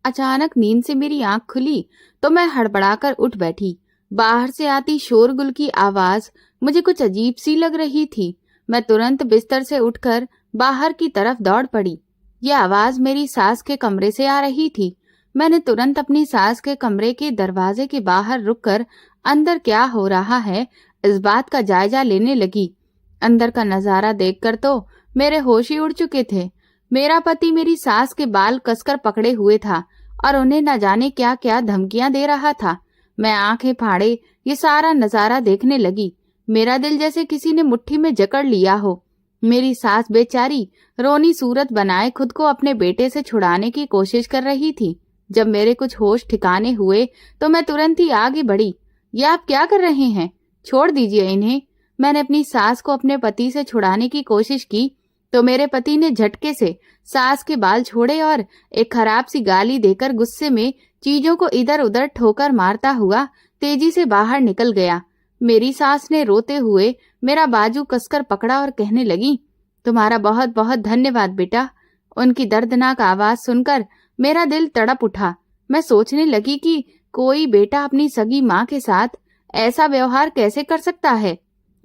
अचानक नींद से मेरी आंख खुली तो मैं हड़बड़ाकर उठ बैठी। बाहर से आती शोरगुल की आवाज मुझे कुछ अजीब सी लग रही थी। मैं तुरंत बिस्तर से उठकर बाहर की तरफ दौड़ पड़ी। यह आवाज मेरी सास के कमरे से आ रही थी। मैंने तुरंत अपनी सास के कमरे के दरवाजे के बाहर रुककर अंदर क्या हो रहा है इस बात का जायजा लेने लगी। अंदर का नजारा देखकर तो मेरे होश ही उड़ चुके थे। मेरा पति मेरी सास के बाल कसकर पकड़े हुए था और उन्हें न जाने क्या क्या धमकियां दे रहा था। मैं आंखें फाड़े ये सारा नजारा देखने लगी। मेरा दिल जैसे किसी ने मुट्ठी में जकड़ लिया हो। मेरी सास बेचारी रोनी सूरत बनाए खुद को अपने बेटे से छुड़ाने की कोशिश कर रही थी। जब मेरे कुछ होश ठिकाने हुए तो मैं तुरंत ही आगे बढ़ी। ये आप क्या कर रहे हैं? छोड़ दीजिए इन्हें। मैंने अपनी सास को अपने पति से छुड़ाने की कोशिश की तो मेरे पति ने झटके से सास के बाल छोड़े और एक खराब सी गाली देकर गुस्से में चीजों को इधर उधर ठोकर मारता हुआ तेजी से बाहर निकल गया। मेरी सास ने रोते हुए मेरा बाजू कसकर पकड़ा और कहने लगी, तुम्हारा बहुत बहुत धन्यवाद बेटा। उनकी दर्दनाक आवाज सुनकर मेरा दिल तड़प उठा। मैं सोचने लगी कि कोई बेटा अपनी सगी माँ के साथ ऐसा व्यवहार कैसे कर सकता है।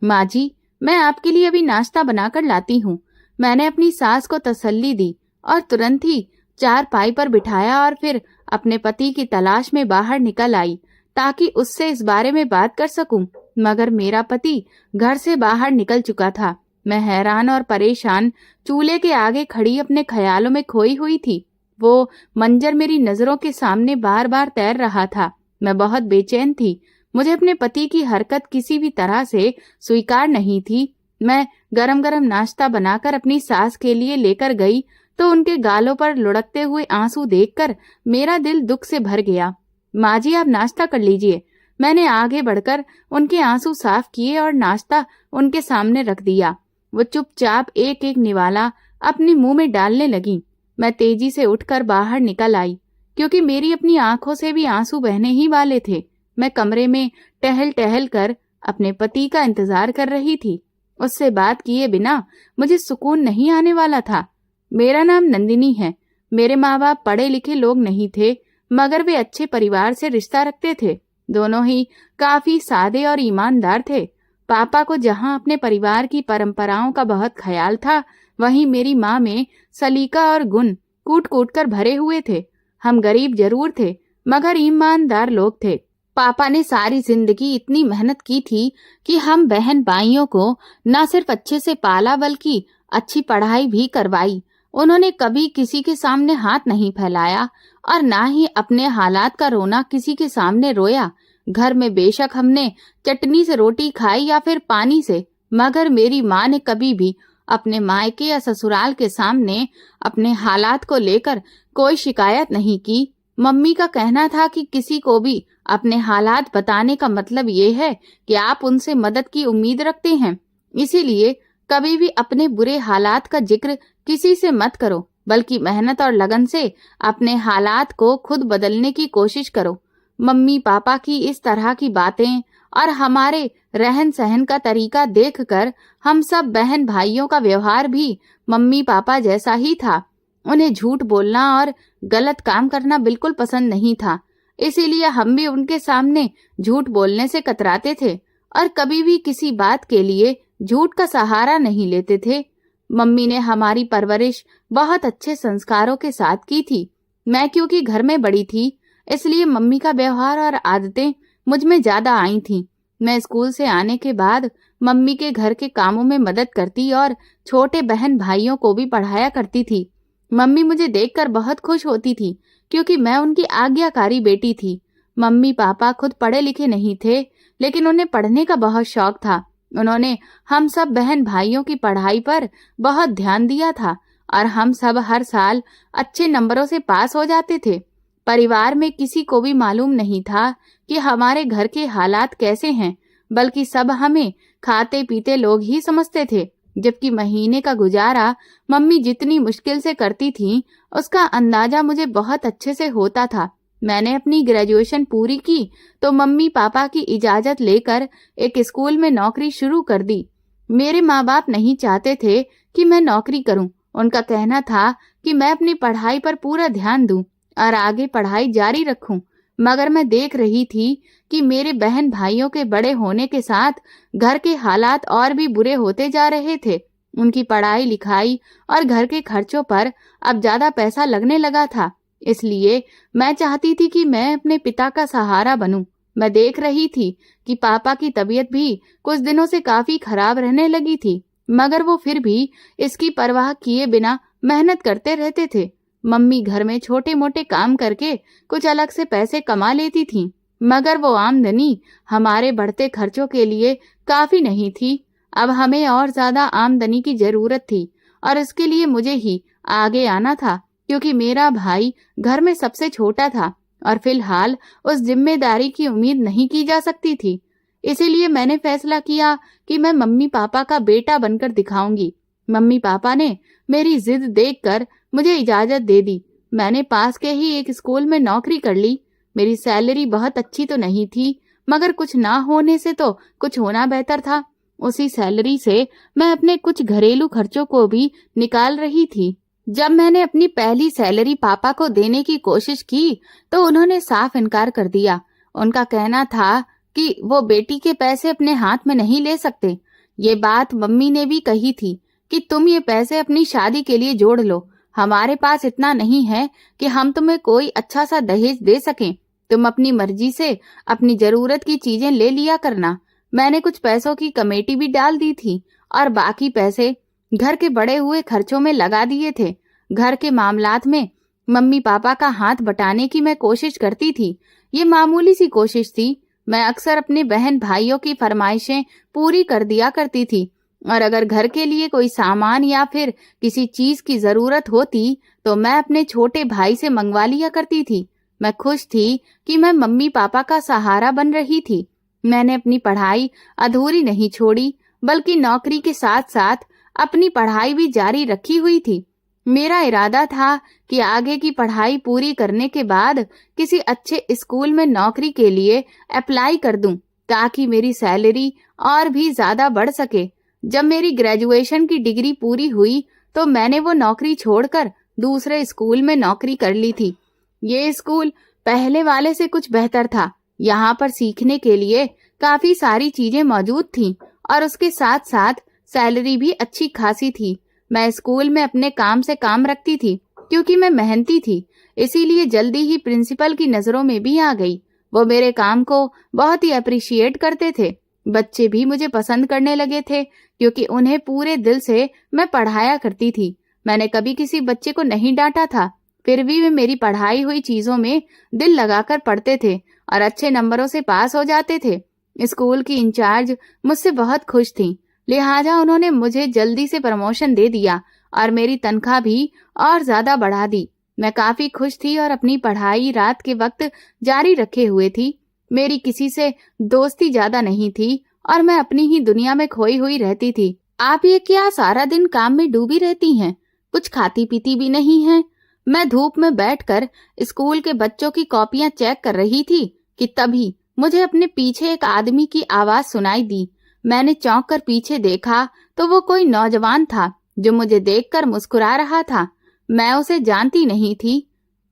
माँ जी, मैं आपके लिए अभी नाश्ता बनाकर लाती हूँ। मैंने अपनी सास को तसल्ली दी और तुरंत ही चारपाई पर बिठाया और फिर अपने पति की तलाश में बाहर निकल आई ताकि उससे इस बारे में बात कर सकूं। मगर मेरा पति घर से बाहर निकल चुका था। मैं हैरान और परेशान चूल्हे के आगे खड़ी अपने ख्यालों में खोई हुई थी। वो मंजर मेरी नजरों के सामने बार बार तैर रहा था। मैं बहुत बेचैन थी। मुझे अपने पति की हरकत किसी भी तरह से स्वीकार नहीं थी। मैं गरम गरम नाश्ता बनाकर अपनी सास के लिए लेकर गई तो उनके गालों पर लुढ़कते हुए आंसू देखकर मेरा दिल दुख से भर गया। माँ जी, आप नाश्ता कर लीजिए। मैंने आगे बढ़कर उनके आंसू साफ किए और नाश्ता उनके सामने रख दिया। वो चुपचाप एक एक निवाला अपने मुंह में डालने लगी। मैं तेजी से उठकर बाहर निकल आई क्योंकि मेरी अपनी आंखों से भी आंसू बहने ही वाले थे। मैं कमरे में टहल टहल कर अपने पति का इंतजार कर रही थी। उससे बात किए बिना मुझे सुकून नहीं आने वाला था। मेरा नाम नंदिनी है। मेरे माँ बाप पढ़े लिखे लोग नहीं थे, मगर वे अच्छे परिवार से रिश्ता रखते थे। दोनों ही काफी सादे और ईमानदार थे। पापा को जहाँ अपने परिवार की परंपराओं का बहुत ख्याल था, वहीं मेरी माँ में सलीका और गुण कूट कूट कर भरे हुए थे। हम गरीब जरूर थे, मगर ईमानदार लोग थे। पापा ने सारी जिंदगी इतनी मेहनत की थी कि हम बहन भाइयों को न सिर्फ अच्छे से पाला बल्कि अच्छी पढ़ाई भी करवाई। उन्होंने कभी किसी के सामने हाथ नहीं फैलाया और ना ही अपने हालात का रोना किसी के सामने रोया। घर में बेशक हमने चटनी से रोटी खाई या फिर पानी से, मगर मेरी माँ ने कभी भी अपने मायके या ससुराल के सामने अपने हालात को लेकर कोई शिकायत नहीं की। मम्मी का कहना था कि किसी को भी अपने हालात बताने का मतलब ये है कि आप उनसे मदद की उम्मीद रखते हैं। इसीलिए कभी भी अपने बुरे हालात का जिक्र किसी से मत करो, बल्कि मेहनत और लगन से अपने हालात को खुद बदलने की कोशिश करो। मम्मी पापा की इस तरह की बातें और हमारे रहन सहन का तरीका देखकर हम सब बहन भाइयों का व्यवहार भी मम्मी पापा जैसा ही था। उन्हें झूठ बोलना और गलत काम करना बिल्कुल पसंद नहीं था। इसीलिए हम भी उनके सामने झूठ बोलने से कतराते थे और कभी भी किसी बात के लिए झूठ का सहारा नहीं लेते थे। मम्मी ने हमारी परवरिश बहुत अच्छे संस्कारों के साथ की थी। मैं क्योंकि घर में बड़ी थी, इसलिए मम्मी का व्यवहार और आदतें मुझ में ज्यादा आई थीं। मैं स्कूल से आने के बाद मम्मी के घर के कामों में मदद करती और छोटे बहन भाइयों को भी पढ़ाया करती थी। मम्मी मुझे देखकर बहुत खुश होती थी क्योंकि मैं उनकी आज्ञाकारी बेटी थी। मम्मी पापा खुद पढ़े लिखे नहीं थे, लेकिन उन्हें पढ़ने का बहुत शौक था। उन्होंने हम सब बहन भाइयों की पढ़ाई पर बहुत ध्यान दिया था और हम सब हर साल अच्छे नंबरों से पास हो जाते थे। परिवार में किसी को भी मालूम नहीं था कि हमारे घर के हालात कैसे हैं, बल्कि सब हमें खाते पीते लोग ही समझते थे। जबकि महीने का गुजारा मम्मी जितनी मुश्किल से करती थी, उसका अंदाजा मुझे बहुत अच्छे से होता था। मैंने अपनी ग्रेजुएशन पूरी की तो मम्मी पापा की इजाजत लेकर एक स्कूल में नौकरी शुरू कर दी। मेरे माँ बाप नहीं चाहते थे कि मैं नौकरी करूं। उनका कहना था कि मैं अपनी पढ़ाई पर पूरा ध्यान दूं और आगे पढ़ाई जारी रखूं। मगर मैं देख रही थी कि मेरे बहन भाइयों के बड़े होने के साथ घर के हालात और भी बुरे होते जा रहे थे। उनकी पढ़ाई लिखाई और घर के खर्चों पर अब ज्यादा पैसा लगने लगा था। इसलिए मैं चाहती थी कि मैं अपने पिता का सहारा बनूं। मैं देख रही थी कि पापा की तबीयत भी कुछ दिनों से काफी खराब रहने लगी थी, मगर वो फिर भी इसकी परवाह किए बिना मेहनत करते रहते थे। मम्मी घर में छोटे मोटे काम करके कुछ अलग से पैसे कमा लेती थी, मगर वो आमदनी हमारे बढ़ते खर्चों के लिए काफी नहीं थी। अब हमें और ज्यादा आमदनी की जरूरत थी और इसके लिए मुझे ही आगे आना था, क्योंकि मेरा भाई घर में सबसे छोटा था और फिलहाल उस जिम्मेदारी की उम्मीद नहीं की जा सकती थी। इसीलिए मैंने फैसला किया कि मैं मम्मी पापा का बेटा बनकर दिखाऊंगी। मम्मी पापा ने मेरी जिद देखकर मुझे इजाजत दे दी। मैंने पास के ही एक स्कूल में नौकरी कर ली। मेरी सैलरी बहुत अच्छी तो नहीं थी, मगर कुछ ना होने से तो कुछ होना बेहतर था। उसी सैलरी से मैं अपने कुछ घरेलू खर्चों को भी निकाल रही थी। जब मैंने अपनी पहली सैलरी पापा को देने की कोशिश की तो उन्होंने साफ इनकार कर दिया। उनका कहना था कि वो बेटी के पैसे अपने हाथ में नहीं ले सकते। ये बात मम्मी ने भी कही थी कि तुम ये पैसे अपनी शादी के लिए जोड़ लो। हमारे पास इतना नहीं है कि हम तुम्हें कोई अच्छा सा दहेज दे सकें। तुम अपनी मर्जी से अपनी जरूरत की चीजें ले लिया करना। मैंने कुछ पैसों की कमेटी भी डाल दी थी और बाकी पैसे घर के बड़े हुए खर्चों में लगा दिए थे। घर के मामलात में मम्मी पापा का हाथ बटाने की मैं कोशिश करती थी। ये मामूली सी कोशिश थी। मैं अक्सर अपने बहन भाइयों की फरमाइशें पूरी कर दिया करती थी और अगर घर के लिए कोई सामान या फिर किसी चीज की जरूरत होती तो मैं अपने छोटे भाई से मंगवा लिया करती थी। मैं खुश थी कि मैं मम्मी पापा का सहारा बन रही थी। मैंने अपनी पढ़ाई अधूरी नहीं छोड़ी, बल्कि नौकरी के साथ साथ अपनी पढ़ाई भी जारी रखी हुई थी। मेरा इरादा था कि आगे की पढ़ाई पूरी करने के बाद किसी अच्छे स्कूल में नौकरी के लिए अप्लाई कर दूं, ताकि मेरी सैलरी और भी ज्यादा बढ़ सके। जब मेरी ग्रेजुएशन की डिग्री पूरी हुई तो मैंने वो नौकरी छोड़कर दूसरे स्कूल में नौकरी कर ली थी। ये स्कूल पहले वाले से कुछ बेहतर था। यहाँ पर सीखने के लिए काफी सारी चीजें मौजूद थीं और उसके साथ साथ सैलरी भी अच्छी खासी थी। मैं स्कूल में अपने काम से काम रखती थी क्योंकि मैं मेहनती थी, इसीलिए जल्दी ही प्रिंसिपल की नजरों में भी आ गई। वो मेरे काम को बहुत ही अप्रिशिएट करते थे। बच्चे भी मुझे पसंद करने लगे थे क्योंकि उन्हें पूरे दिल से मैं पढ़ाया करती थी। मैंने कभी किसी बच्चे को नहीं डांटा था, फिर भी वे मेरी पढ़ाई हुई चीजों में दिल लगाकर पढ़ते थे और अच्छे नंबरों से पास हो जाते थे। स्कूल की इंचार्ज मुझसे बहुत खुश थी, लिहाजा उन्होंने मुझे जल्दी से प्रमोशन दे दिया और मेरी तनख्वाह भी और ज्यादा बढ़ा दी। मैं काफी खुश थी और अपनी पढ़ाई रात के वक्त जारी रखे हुए थी। मेरी किसी से दोस्ती ज्यादा नहीं थी और मैं अपनी ही दुनिया में खोई हुई रहती थी। आप ये क्या सारा दिन काम में डूबी रहती हैं? कुछ खाती पीती भी नहीं हैं? मैं धूप में बैठकर स्कूल के बच्चों की कॉपियां चेक कर रही थी कि तभी मुझे अपने पीछे एक आदमी की आवाज सुनाई दी। मैंने चौंक कर पीछे देखा तो वो कोई नौजवान था जो मुझे देखकर मुस्कुरा रहा था। मैं उसे जानती नहीं थी।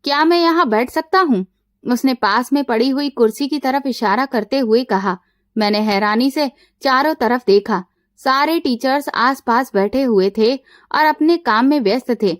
क्या मैं यहाँ बैठ सकता हूँ? उसने पास में पड़ी हुई कुर्सी की तरफ इशारा करते हुए कहा। मैंने हैरानी से चारों तरफ देखा। सारे टीचर्स आसपास बैठे हुए थे और अपने काम में व्यस्त थे।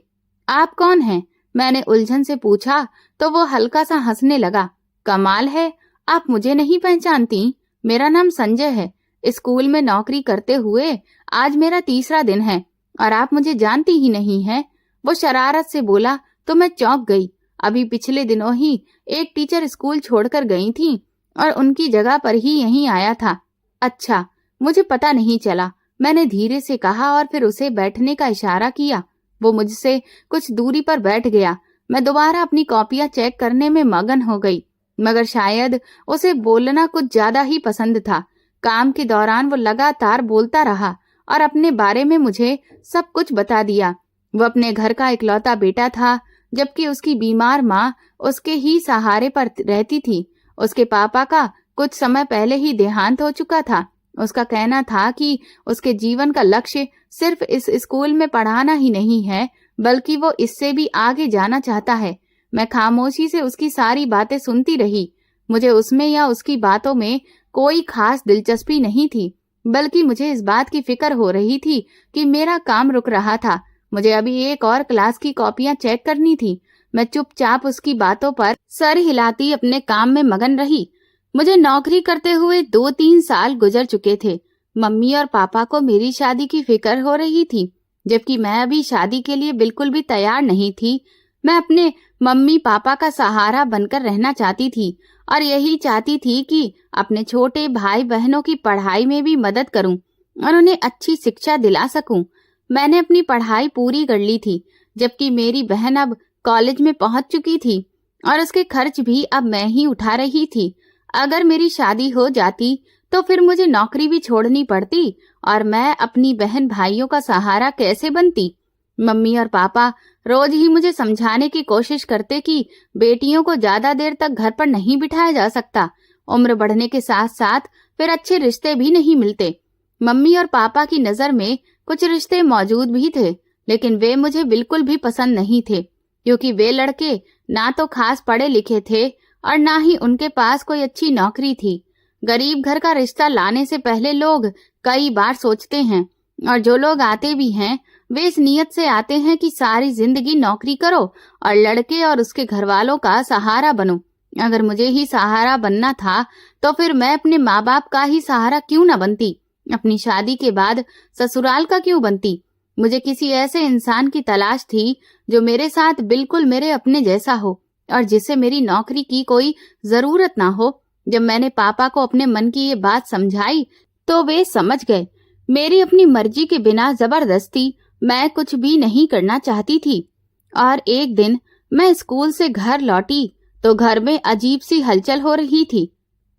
आप कौन हैं? मैंने उलझन से पूछा तो वो हल्का सा हंसने लगा। कमाल है, आप मुझे नहीं पहचानती? मेरा नाम संजय है। स्कूल में नौकरी करते हुए आज मेरा तीसरा दिन है और आप मुझे जानती ही नहीं हैं। वो शरारत से बोला तो मैं चौंक गई। अभी पिछले दिनों ही एक टीचर स्कूल छोड़कर गई थी और उनकी जगह पर ही यहीं आया था। अच्छा, मुझे पता नहीं चला, मैंने धीरे से कहा और फिर उसे बैठने का इशारा किया। वो मुझसे कुछ दूरी पर बैठ गया। मैं दोबारा अपनी कॉपियां चेक करने में मगन हो गई, मगर शायद उसे बोलना कुछ ज्यादा ही पसंद था। काम के दौरान वो लगातार बोलता रहा और अपने बारे में मुझे सब कुछ बता दिया। वो अपने घर का इकलौता बेटा था, जबकि उसकी बीमार माँ उसके ही सहारे पर रहती थी। उसके पापा का कुछ समय पहले ही देहांत हो चुका था। उसका कहना था कि उसके जीवन का लक्ष्य सिर्फ इस स्कूल में पढ़ाना ही नहीं है, बल्कि वो इससे भी आगे जाना चाहता है। मैं खामोशी से उसकी सारी बातें सुनती रही। मुझे उसमें या उसकी बातों में कोई खास दिलचस्पी नहीं थी, बल्कि मुझे इस बात की फिक्र हो रही थी कि मेरा काम रुक रहा था। मुझे अभी एक और क्लास की कॉपियां चेक करनी थी। मैं चुपचाप उसकी बातों पर सर हिलाती अपने काम में मगन रही। मुझे नौकरी करते हुए 2-3 साल गुजर चुके थे। मम्मी और पापा को मेरी शादी की फिक्र हो रही थी, जबकि मैं अभी शादी के लिए बिल्कुल भी तैयार नहीं थी। मैं अपने मम्मी पापा का सहारा बनकर रहना चाहती थी और यही चाहती थी कि अपने छोटे भाई बहनों की पढ़ाई में भी मदद करूं और उन्हें अच्छी शिक्षा दिला सकूं। मैंने अपनी पढ़ाई पूरी कर ली थी, जबकि मेरी बहन अब कॉलेज में पहुंच चुकी थी और उसके खर्च भी अब मैं ही उठा रही थी। अगर मेरी शादी हो जाती तो फिर मुझे नौकरी भी छोड़नी पड़ती और मैं अपनी बहन भाइयों का सहारा कैसे बनती। मम्मी और पापा रोज ही मुझे समझाने की कोशिश करते कि बेटियों को ज्यादा देर तक घर पर नहीं बिठाया जा सकता। उम्र बढ़ने के साथ साथ फिर अच्छे रिश्ते भी नहीं मिलते। मम्मी और पापा की नजर में कुछ रिश्ते मौजूद भी थे, लेकिन वे मुझे बिल्कुल भी पसंद नहीं थे, क्योंकि वे लड़के ना तो खास पढ़े लिखे थे और ना ही उनके पास कोई अच्छी नौकरी थी। गरीब घर का रिश्ता लाने से पहले लोग कई बार सोचते हैं, और जो लोग आते भी हैं वे इस नियत से आते हैं कि सारी जिंदगी नौकरी करो और लड़के और उसके घर वालों का सहारा बनो। अगर मुझे ही सहारा बनना था तो फिर मैं अपने माँ बाप का ही सहारा क्यों न बनती, अपनी शादी के बाद ससुराल का क्यों बनती। मुझे किसी ऐसे इंसान की तलाश थी जो मेरे साथ बिल्कुल मेरे अपने जैसा हो और जिसे मेरी नौकरी की कोई जरूरत ना हो। जब मैंने पापा को अपने मन की ये बात समझाई तो वे समझ गए। मेरी अपनी मर्जी के बिना जबरदस्ती मैं कुछ भी नहीं करना चाहती थी। और एक दिन मैं स्कूल से घर लौटी तो घर में अजीब सी हलचल हो रही थी।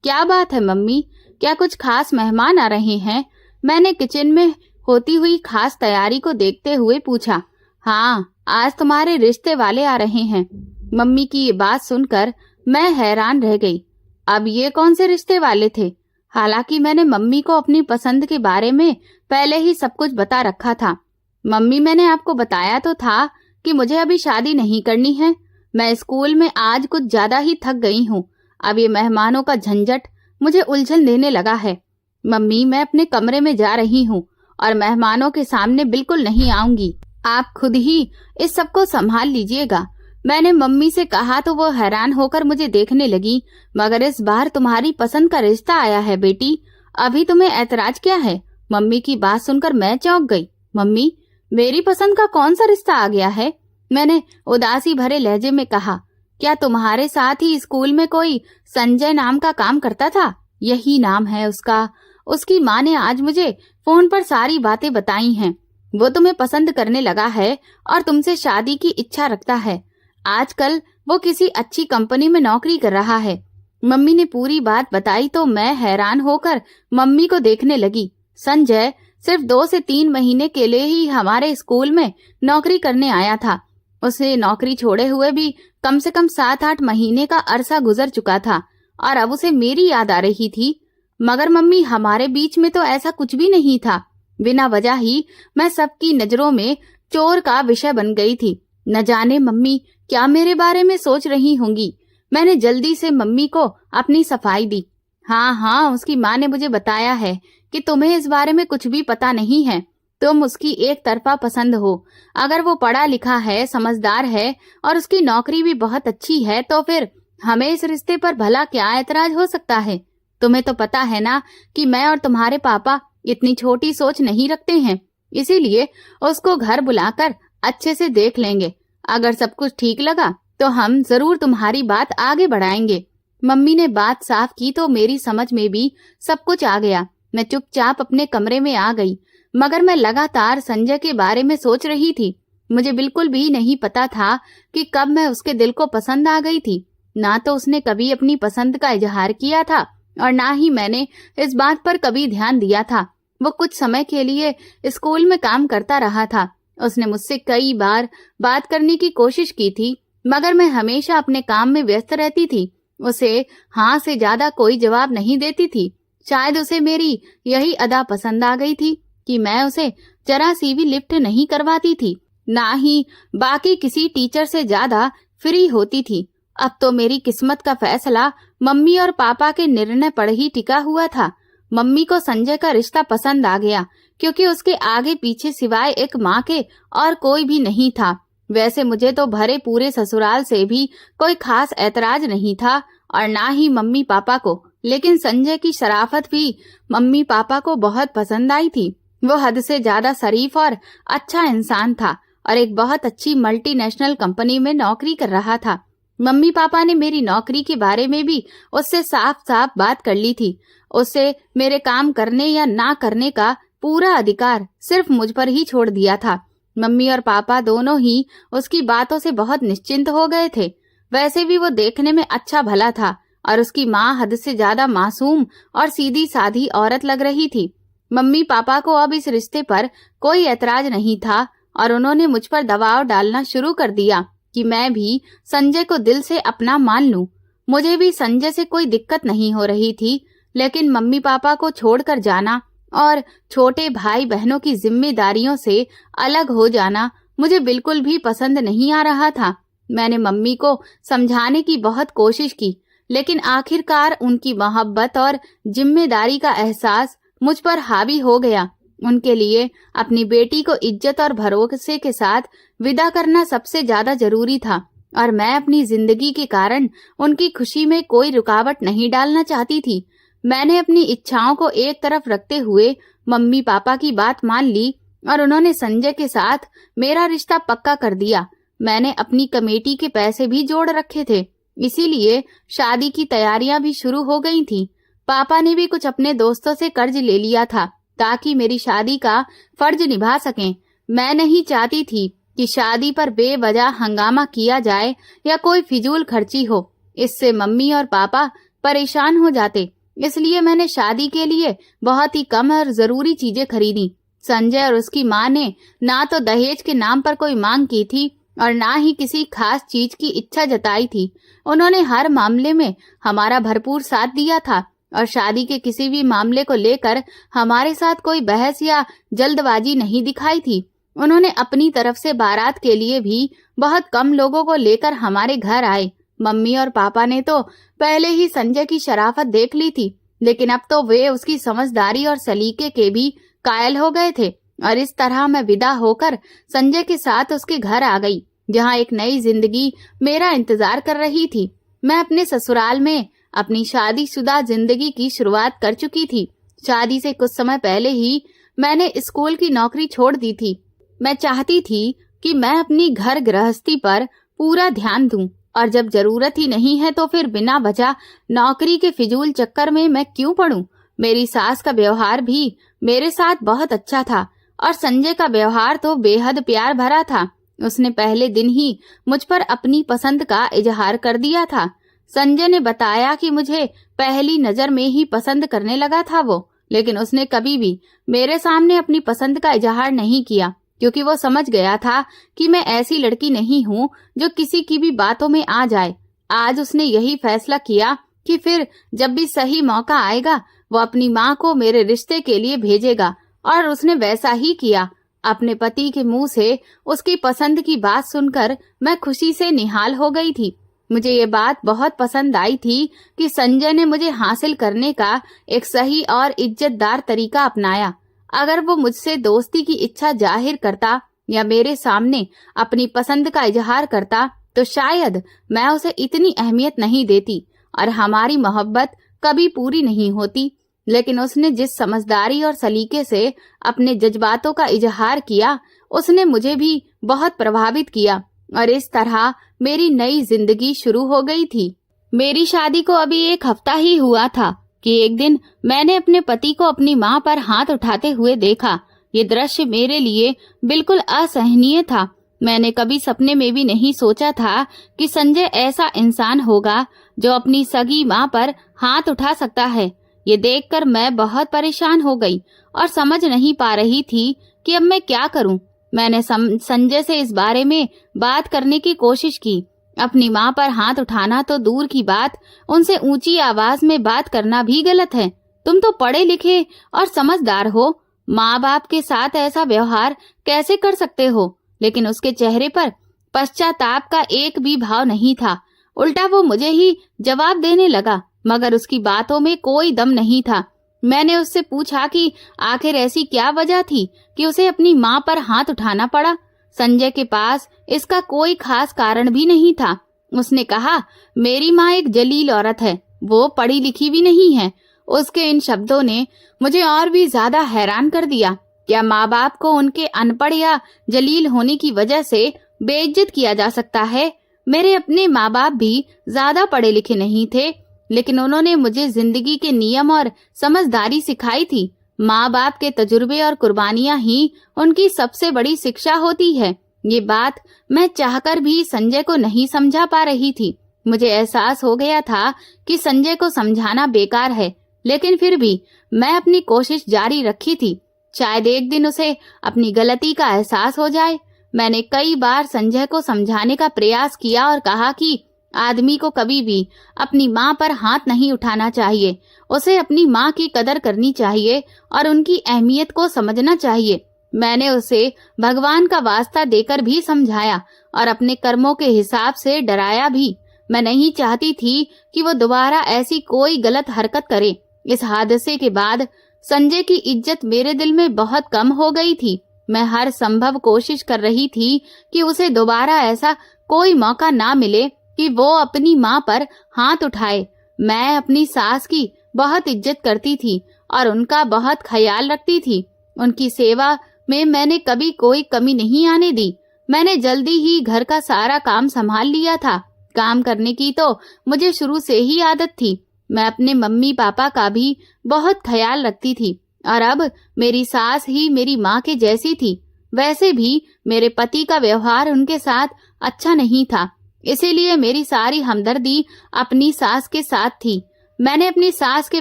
क्या बात है मम्मी, क्या कुछ खास मेहमान आ रहे हैं? मैंने किचन में होती हुई खास तैयारी को देखते हुए पूछा। हाँ, आज तुम्हारे रिश्ते वाले आ रहे हैं। मम्मी की ये बात सुनकर मैं हैरान रह गई। अब ये कौन से रिश्ते वाले थे? हालांकि मैंने मम्मी को अपनी पसंद के बारे में पहले ही सब कुछ बता रखा था। मम्मी, मैंने आपको बताया तो था कि मुझे अभी शादी नहीं करनी है। मैं स्कूल में आज कुछ ज्यादा ही थक गई हूँ। अब ये मेहमानों का झंझट मुझे उलझन देने लगा है। मम्मी, मैं अपने कमरे में जा रही हूँ और मेहमानों के सामने बिल्कुल नहीं आऊंगी। आप खुद ही इस सब को संभाल लीजिएगा। मैंने मम्मी से कहा तो वो हैरान होकर मुझे देखने लगी। मगर इस बार तुम्हारी पसंद का रिश्ता आया है बेटी, अभी तुम्हें ऐतराज क्या है? मम्मी की बात सुनकर मैं चौंक गई। मम्मी, मेरी पसंद का कौन सा रिश्ता आ गया है? मैंने उदासी भरे लहजे में कहा। क्या तुम्हारे साथ ही स्कूल में कोई संजय नाम का काम करता था? यही नाम है उसका। उसकी माँ ने आज मुझे फोन पर सारी बातें बताई हैं। वो तुम्हें पसंद करने लगा है और तुमसे शादी की इच्छा रखता है। आजकल वो किसी अच्छी कंपनी में नौकरी कर रहा है। मम्मी ने पूरी बात बताई तो मैं हैरान होकर मम्मी को देखने लगी। संजय सिर्फ 2 से 3 महीने के लिए ही हमारे स्कूल में नौकरी करने आया था। उसे नौकरी छोड़े हुए भी कम से कम 7-8 महीने का अरसा गुजर चुका था और अब उसे मेरी याद आ रही थी। मगर मम्मी, हमारे बीच में तो ऐसा कुछ भी नहीं था। बिना वजह ही मैं सबकी नजरों में चोर का विषय बन गई थी। न जाने मम्मी क्या मेरे बारे में सोच रही होंगी। मैंने जल्दी से मम्मी को अपनी सफाई दी। हाँ, उसकी माँ ने मुझे बताया है कि तुम्हें इस बारे में कुछ भी पता नहीं है। तुम उसकी एक तरफा पसंद हो। अगर वो पढ़ा लिखा है, समझदार है और उसकी नौकरी भी बहुत अच्छी है तो फिर हमें इस रिश्ते पर भला क्या ऐतराज हो सकता है? तुम्हें तो पता है ना कि मैं और तुम्हारे पापा इतनी छोटी सोच नहीं रखते हैं। इसीलिए उसको घर बुलाकर अच्छे से देख लेंगे। अगर सब कुछ ठीक लगा तो हम जरूर तुम्हारी बात आगे बढ़ाएंगे। मम्मी ने बात साफ की तो मेरी समझ में भी सब कुछ आ गया। मैं चुपचाप अपने कमरे में आ गई। मगर मैं लगातार संजय के बारे में सोच रही थी। मुझे बिल्कुल भी नहीं पता था कि कब मैं उसके दिल को पसंद आ गई थी। ना तो उसने कभी अपनी पसंद का इजहार किया था और ना ही मैंने इस बात पर कभी ध्यान दिया था। वो कुछ समय के लिए स्कूल में काम करता रहा था। उसने मुझसे कई बार बात करने की कोशिश की थी, मगर मैं हमेशा अपने काम में व्यस्त रहती थी। उसे हाँ से ज्यादा कोई जवाब नहीं देती थी। शायद उसे मेरी यही अदा पसंद आ गई थी कि मैं उसे जरा सी भी लिफ्ट नहीं करवाती थी, ना ही बाकी किसी टीचर से ज्यादा फ्री होती थी। अब तो मेरी किस्मत का फैसला मम्मी और पापा के निर्णय पर ही टिका हुआ था। मम्मी को संजय का रिश्ता पसंद आ गया, क्योंकि उसके आगे पीछे सिवाय एक माँ के और कोई भी नहीं था। वैसे मुझे तो भरे पूरे ससुराल से भी कोई खास ऐतराज नहीं था, और ना ही मम्मी पापा को, लेकिन संजय की शराफत भी मम्मी पापा को बहुत पसंद आई थी। वो हद से ज्यादा शरीफ और अच्छा इंसान था, और एक बहुत अच्छी मल्टीनेशनल कंपनी में नौकरी कर रहा था। मम्मी पापा ने मेरी नौकरी के बारे में भी उससे साफ साफ बात कर ली थी। उससे मेरे काम करने या ना करने का पूरा अधिकार सिर्फ मुझ पर ही छोड़ दिया था। मम्मी और पापा दोनों ही उसकी बातों से बहुत निश्चिंत हो गए थे। वैसे भी वो देखने में अच्छा भला था, और उसकी माँ हद से ज्यादा मासूम और सीधी साधी औरत लग रही थी। मम्मी पापा को अब इस रिश्ते पर कोई ऐतराज नहीं था, और उन्होंने मुझ पर दबाव डालना शुरू कर दिया कि मैं भी संजय को दिल से अपना मान लूं। मुझे भी संजय से कोई दिक्कत नहीं हो रही थी, लेकिन मम्मी पापा को छोड़कर जाना और छोटे भाई बहनों की जिम्मेदारियों से अलग हो जाना मुझे बिल्कुल भी पसंद नहीं आ रहा था। मैंने मम्मी को समझाने की बहुत कोशिश की, लेकिन आखिरकार उनकी मोहब्बत और जिम्मेदारी का एहसास मुझ पर हावी हो गया। उनके लिए अपनी बेटी को इज्जत और भरोसे के साथ विदा करना सबसे ज्यादा जरूरी था, और मैं अपनी जिंदगी के कारण उनकी खुशी में कोई रुकावट नहीं डालना चाहती थी। मैंने अपनी इच्छाओं को एक तरफ रखते हुए मम्मी पापा की बात मान ली, और उन्होंने संजय के साथ मेरा रिश्ता पक्का कर दिया। मैंने अपनी कमेटी के पैसे भी जोड़ रखे थे, इसीलिए शादी की तैयारियां भी शुरू हो गई थी। पापा ने भी कुछ अपने दोस्तों से कर्ज ले लिया था, ताकि मेरी शादी का फर्ज निभा सकें। मैं नहीं चाहती थी कि शादी पर बेवजह हंगामा किया जाए या कोई फिजूल खर्ची हो। इससे मम्मी और पापा परेशान हो जाते। इसलिए मैंने शादी के लिए बहुत ही कम और जरूरी चीजें खरीदी। संजय और उसकी माँ ने ना तो दहेज के नाम पर कोई मांग की थी, और ना ही किसी खास चीज की इच्छा जताई थी। उन्होंने हर मामले में हमारा भरपूर साथ दिया था, और शादी के किसी भी मामले को लेकर हमारे साथ कोई बहस या जल्दबाजी नहीं दिखाई थी। उन्होंने अपनी तरफ से बारात के लिए भी बहुत कम लोगों को लेकर हमारे घर आए। मम्मी और पापा ने तो पहले ही संजय की शराफत देख ली थी, लेकिन अब तो वे उसकी समझदारी और सलीके के भी कायल हो गए थे। और इस तरह मैं विदा होकर संजय के साथ उसके घर आ गई, जहाँ एक नई जिंदगी मेरा इंतजार कर रही थी। मैं अपने ससुराल में अपनी शादीशुदा जिंदगी की शुरुआत कर चुकी थी। शादी से कुछ समय पहले ही मैंने स्कूल की नौकरी छोड़ दी थी। मैं चाहती थी कि मैं अपनी घर गृहस्थी पर पूरा ध्यान दूं, और जब जरूरत ही नहीं है तो फिर बिना वजह नौकरी के फिजूल चक्कर में मैं क्यों पड़ूं। मेरी सास का व्यवहार भी मेरे साथ बहुत अच्छा था, और संजय का व्यवहार तो बेहद प्यार भरा था। उसने पहले दिन ही मुझ पर अपनी पसंद का इजहार कर दिया था। संजय ने बताया कि मुझे पहली नजर में ही पसंद करने लगा था वो, लेकिन उसने कभी भी मेरे सामने अपनी पसंद का इजहार नहीं किया, क्योंकि वो समझ गया था कि मैं ऐसी लड़की नहीं हूँ जो किसी की भी बातों में आ जाए। आज उसने यही फैसला किया कि फिर जब भी सही मौका आएगा वो अपनी माँ को मेरे रिश्ते के लिए भेजेगा, और उसने वैसा ही किया। अपने पति के मुंह से उसकी पसंद की बात सुनकर मैं खुशी से निहाल हो गई थी। मुझे ये बात बहुत पसंद आई थी कि संजय ने मुझे हासिल करने का एक सही और इज्जतदार तरीका अपनाया। अगर वो मुझसे दोस्ती की इच्छा जाहिर करता या मेरे सामने अपनी पसंद का इजहार करता, तो शायद मैं उसे इतनी अहमियत नहीं देती और हमारी मोहब्बत कभी पूरी नहीं होती। लेकिन उसने जिस समझदारी और सलीके से अपने जज्बातों का इजहार किया, उसने मुझे भी बहुत प्रभावित किया, और इस तरह मेरी नई जिंदगी शुरू हो गई थी। मेरी शादी को अभी एक हफ्ता ही हुआ था कि एक दिन मैंने अपने पति को अपनी मां पर हाथ उठाते हुए देखा। ये दृश्य मेरे लिए बिल्कुल असहनीय था। मैंने कभी सपने में भी नहीं सोचा था कि संजय ऐसा इंसान होगा जो अपनी सगी मां पर हाथ उठा सकता है। ये देखकर मैं बहुत परेशान हो गई और समझ नहीं पा रही थी कि अब मैं क्या करूं। मैंने संजय से इस बारे में बात करने की कोशिश की। अपनी मां पर हाथ उठाना तो दूर की बात, उनसे ऊंची आवाज में बात करना भी गलत है। तुम तो पढ़े लिखे और समझदार हो, माँ बाप के साथ ऐसा व्यवहार कैसे कर सकते हो? लेकिन उसके चेहरे पर पश्चाताप का एक भी भाव नहीं था। उल्टा वो मुझे ही जवाब देने लगा, मगर उसकी बातों में कोई दम नहीं था। मैंने उससे पूछा कि आखिर ऐसी क्या वजह थी कि उसे अपनी माँ पर हाथ उठाना पड़ा। संजय के पास इसका कोई खास कारण भी नहीं था। उसने कहा, मेरी माँ एक जलील औरत है, वो पढ़ी लिखी भी नहीं है। उसके इन शब्दों ने मुझे और भी ज्यादा हैरान कर दिया। क्या माँ बाप को उनके अनपढ़ या जलील होने की वजह से बेइज्जत किया जा सकता है? मेरे अपने माँ बाप भी ज्यादा पढ़े लिखे नहीं थे, लेकिन उन्होंने मुझे जिंदगी के नियम और समझदारी सिखाई थी। माँ बाप के तजुर्बे और कुर्बानियां ही उनकी सबसे बड़ी शिक्षा होती है। ये बात मैं चाहकर भी संजय को नहीं समझा पा रही थी। मुझे एहसास हो गया था कि संजय को समझाना बेकार है, लेकिन फिर भी मैं अपनी कोशिश जारी रखी थी। शायद एक दिन उसे अपनी गलती का एहसास हो जाए। मैंने कई बार संजय को समझाने का प्रयास किया और कहा कि आदमी को कभी भी अपनी माँ पर हाथ नहीं उठाना चाहिए। उसे अपनी माँ की कदर करनी चाहिए और उनकी अहमियत को समझना चाहिए। मैंने उसे भगवान का वास्ता देकर भी समझाया और अपने कर्मों के हिसाब से डराया भी। मैं नहीं चाहती थी कि वो दोबारा ऐसी कोई गलत हरकत करे। इस हादसे के बाद संजय की इज्जत मेरे दिल में बहुत कम हो गई थी। मैं हर संभव कोशिश कर रही थी कि उसे दोबारा ऐसा कोई मौका ना मिले कि वो अपनी माँ पर हाथ उठाए। मैं अपनी सास की बहुत इज्जत करती थी और उनका बहुत ख्याल रखती थी। उनकी सेवा में मैंने कभी कोई कमी नहीं आने दी। मैंने जल्दी ही घर का सारा काम संभाल लिया था। काम करने की तो मुझे शुरू से ही आदत थी। मैं अपने मम्मी पापा का भी बहुत ख्याल रखती थी और अब मेरी सास ही मेरी माँ के जैसी थी। वैसे भी मेरे पति का व्यवहार उनके साथ अच्छा नहीं था, इसीलिए मेरी सारी हमदर्दी अपनी सास के साथ थी। मैंने अपनी सास के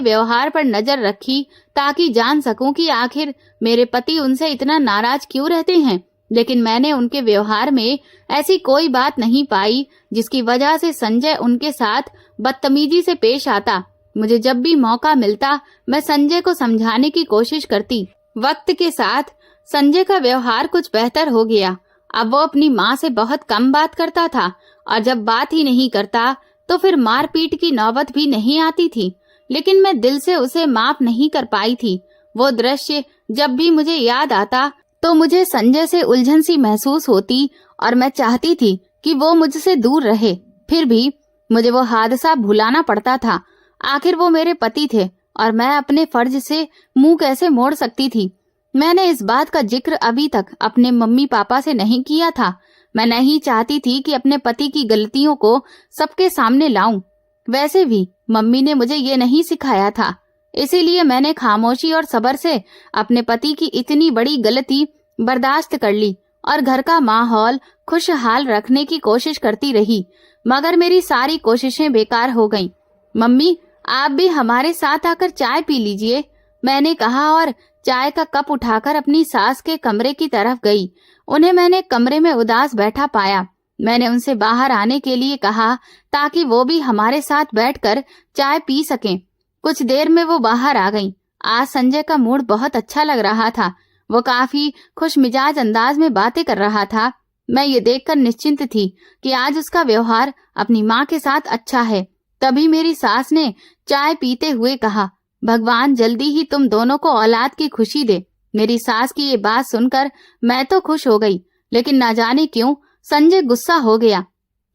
व्यवहार पर नजर रखी ताकि जान सकूं कि आखिर मेरे पति उनसे इतना नाराज क्यों रहते हैं, लेकिन मैंने उनके व्यवहार में ऐसी कोई बात नहीं पाई जिसकी वजह से संजय उनके साथ बदतमीजी से पेश आता। मुझे जब भी मौका मिलता मैं संजय को समझाने की कोशिश करती। वक्त के साथ संजय का व्यवहार कुछ बेहतर हो गया। अब वो अपनी माँ से बहुत कम बात करता था और जब बात ही नहीं करता तो फिर मारपीट की नौबत भी नहीं आती थी, लेकिन मैं दिल से उसे माफ नहीं कर पाई थी। वो दृश्य जब भी मुझे याद आता तो मुझे संजय से उलझन सी महसूस होती और मैं चाहती थी कि वो मुझसे दूर रहे। फिर भी मुझे वो हादसा भुलाना पड़ता था। आखिर वो मेरे पति थे और मैं अपने फर्ज से मुंह कैसे मोड़ सकती थी। मैंने इस बात का जिक्र अभी तक अपने मम्मी पापा से नहीं किया था। मैं नहीं चाहती थी कि अपने पति की गलतियों को सबके सामने लाऊं। वैसे भी मम्मी ने मुझे ये नहीं सिखाया था, इसीलिए मैंने खामोशी और सब्र से अपने पति की इतनी बड़ी गलती बर्दाश्त कर ली और घर का माहौल खुशहाल रखने की कोशिश करती रही, मगर मेरी सारी कोशिशें बेकार हो गईं। मम्मी, आप भी हमारे साथ आकर चाय पी लीजिए, मैंने कहा और चाय का कप उठाकर अपनी सास के कमरे की तरफ गई। उन्हें मैंने कमरे में उदास बैठा पाया। मैंने उनसे बाहर आने के लिए कहा ताकि वो भी हमारे साथ बैठकर चाय पी सकें। कुछ देर में वो बाहर आ गईं। आज संजय का मूड बहुत अच्छा लग रहा था। वो काफी खुशमिजाज अंदाज में बातें कर रहा था। मैं ये देखकर निश्चिंत थी कि आज उसका व्यवहार अपनी माँ के साथ अच्छा है। तभी मेरी सास ने चाय पीते हुए कहा, भगवान जल्दी ही तुम दोनों को औलाद की खुशी दे। मेरी सास की ये बात सुनकर मैं तो खुश हो गई, लेकिन ना जाने क्यों संजय गुस्सा हो गया।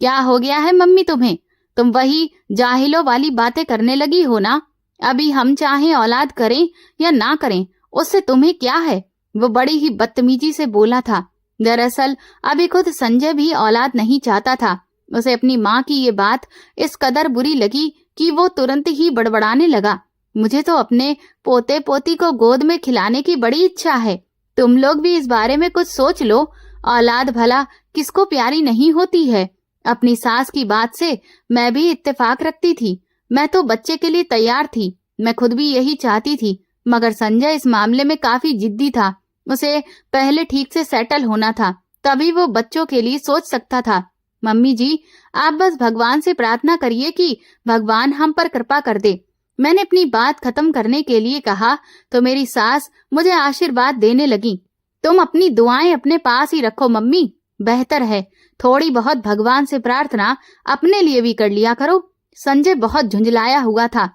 क्या हो गया है मम्मी तुम्हें? तुम वही जाहिलों वाली बातें करने लगी हो ना? अभी हम चाहे औलाद करें या ना करें, उससे तुम्हें क्या है? वो बड़ी ही बदतमीजी से बोला था। दरअसल अभी खुद संजय भी औलाद नहीं चाहता था। उसे अपनी माँ की ये बात इस कदर बुरी लगी कि वो तुरंत ही बड़बड़ाने लगा। मुझे तो अपने पोते पोती को गोद में खिलाने की बड़ी इच्छा है। तुम लोग भी इस बारे में कुछ सोच लो। औलाद भला किसको प्यारी नहीं होती है। अपनी सास की बात से मैं भी इत्तेफाक रखती थी। मैं तो बच्चे के लिए तैयार थी। मैं खुद भी यही चाहती थी, मगर संजय इस मामले में काफी जिद्दी था। उसे पहले ठीक से सेटल होना था, तभी वो बच्चों के लिए सोच सकता था। मम्मी जी, आप बस भगवान से प्रार्थना करिए कि भगवान हम पर कृपा कर दे। मैंने अपनी बात खत्म करने के लिए कहा तो मेरी सास मुझे आशीर्वाद देने लगी। तुम अपनी दुआएं अपने पास ही रखो मम्मी, बेहतर है। थोड़ी बहुत भगवान से प्रार्थना अपने लिए भी कर लिया करो। संजय बहुत झुंझलाया हुआ था।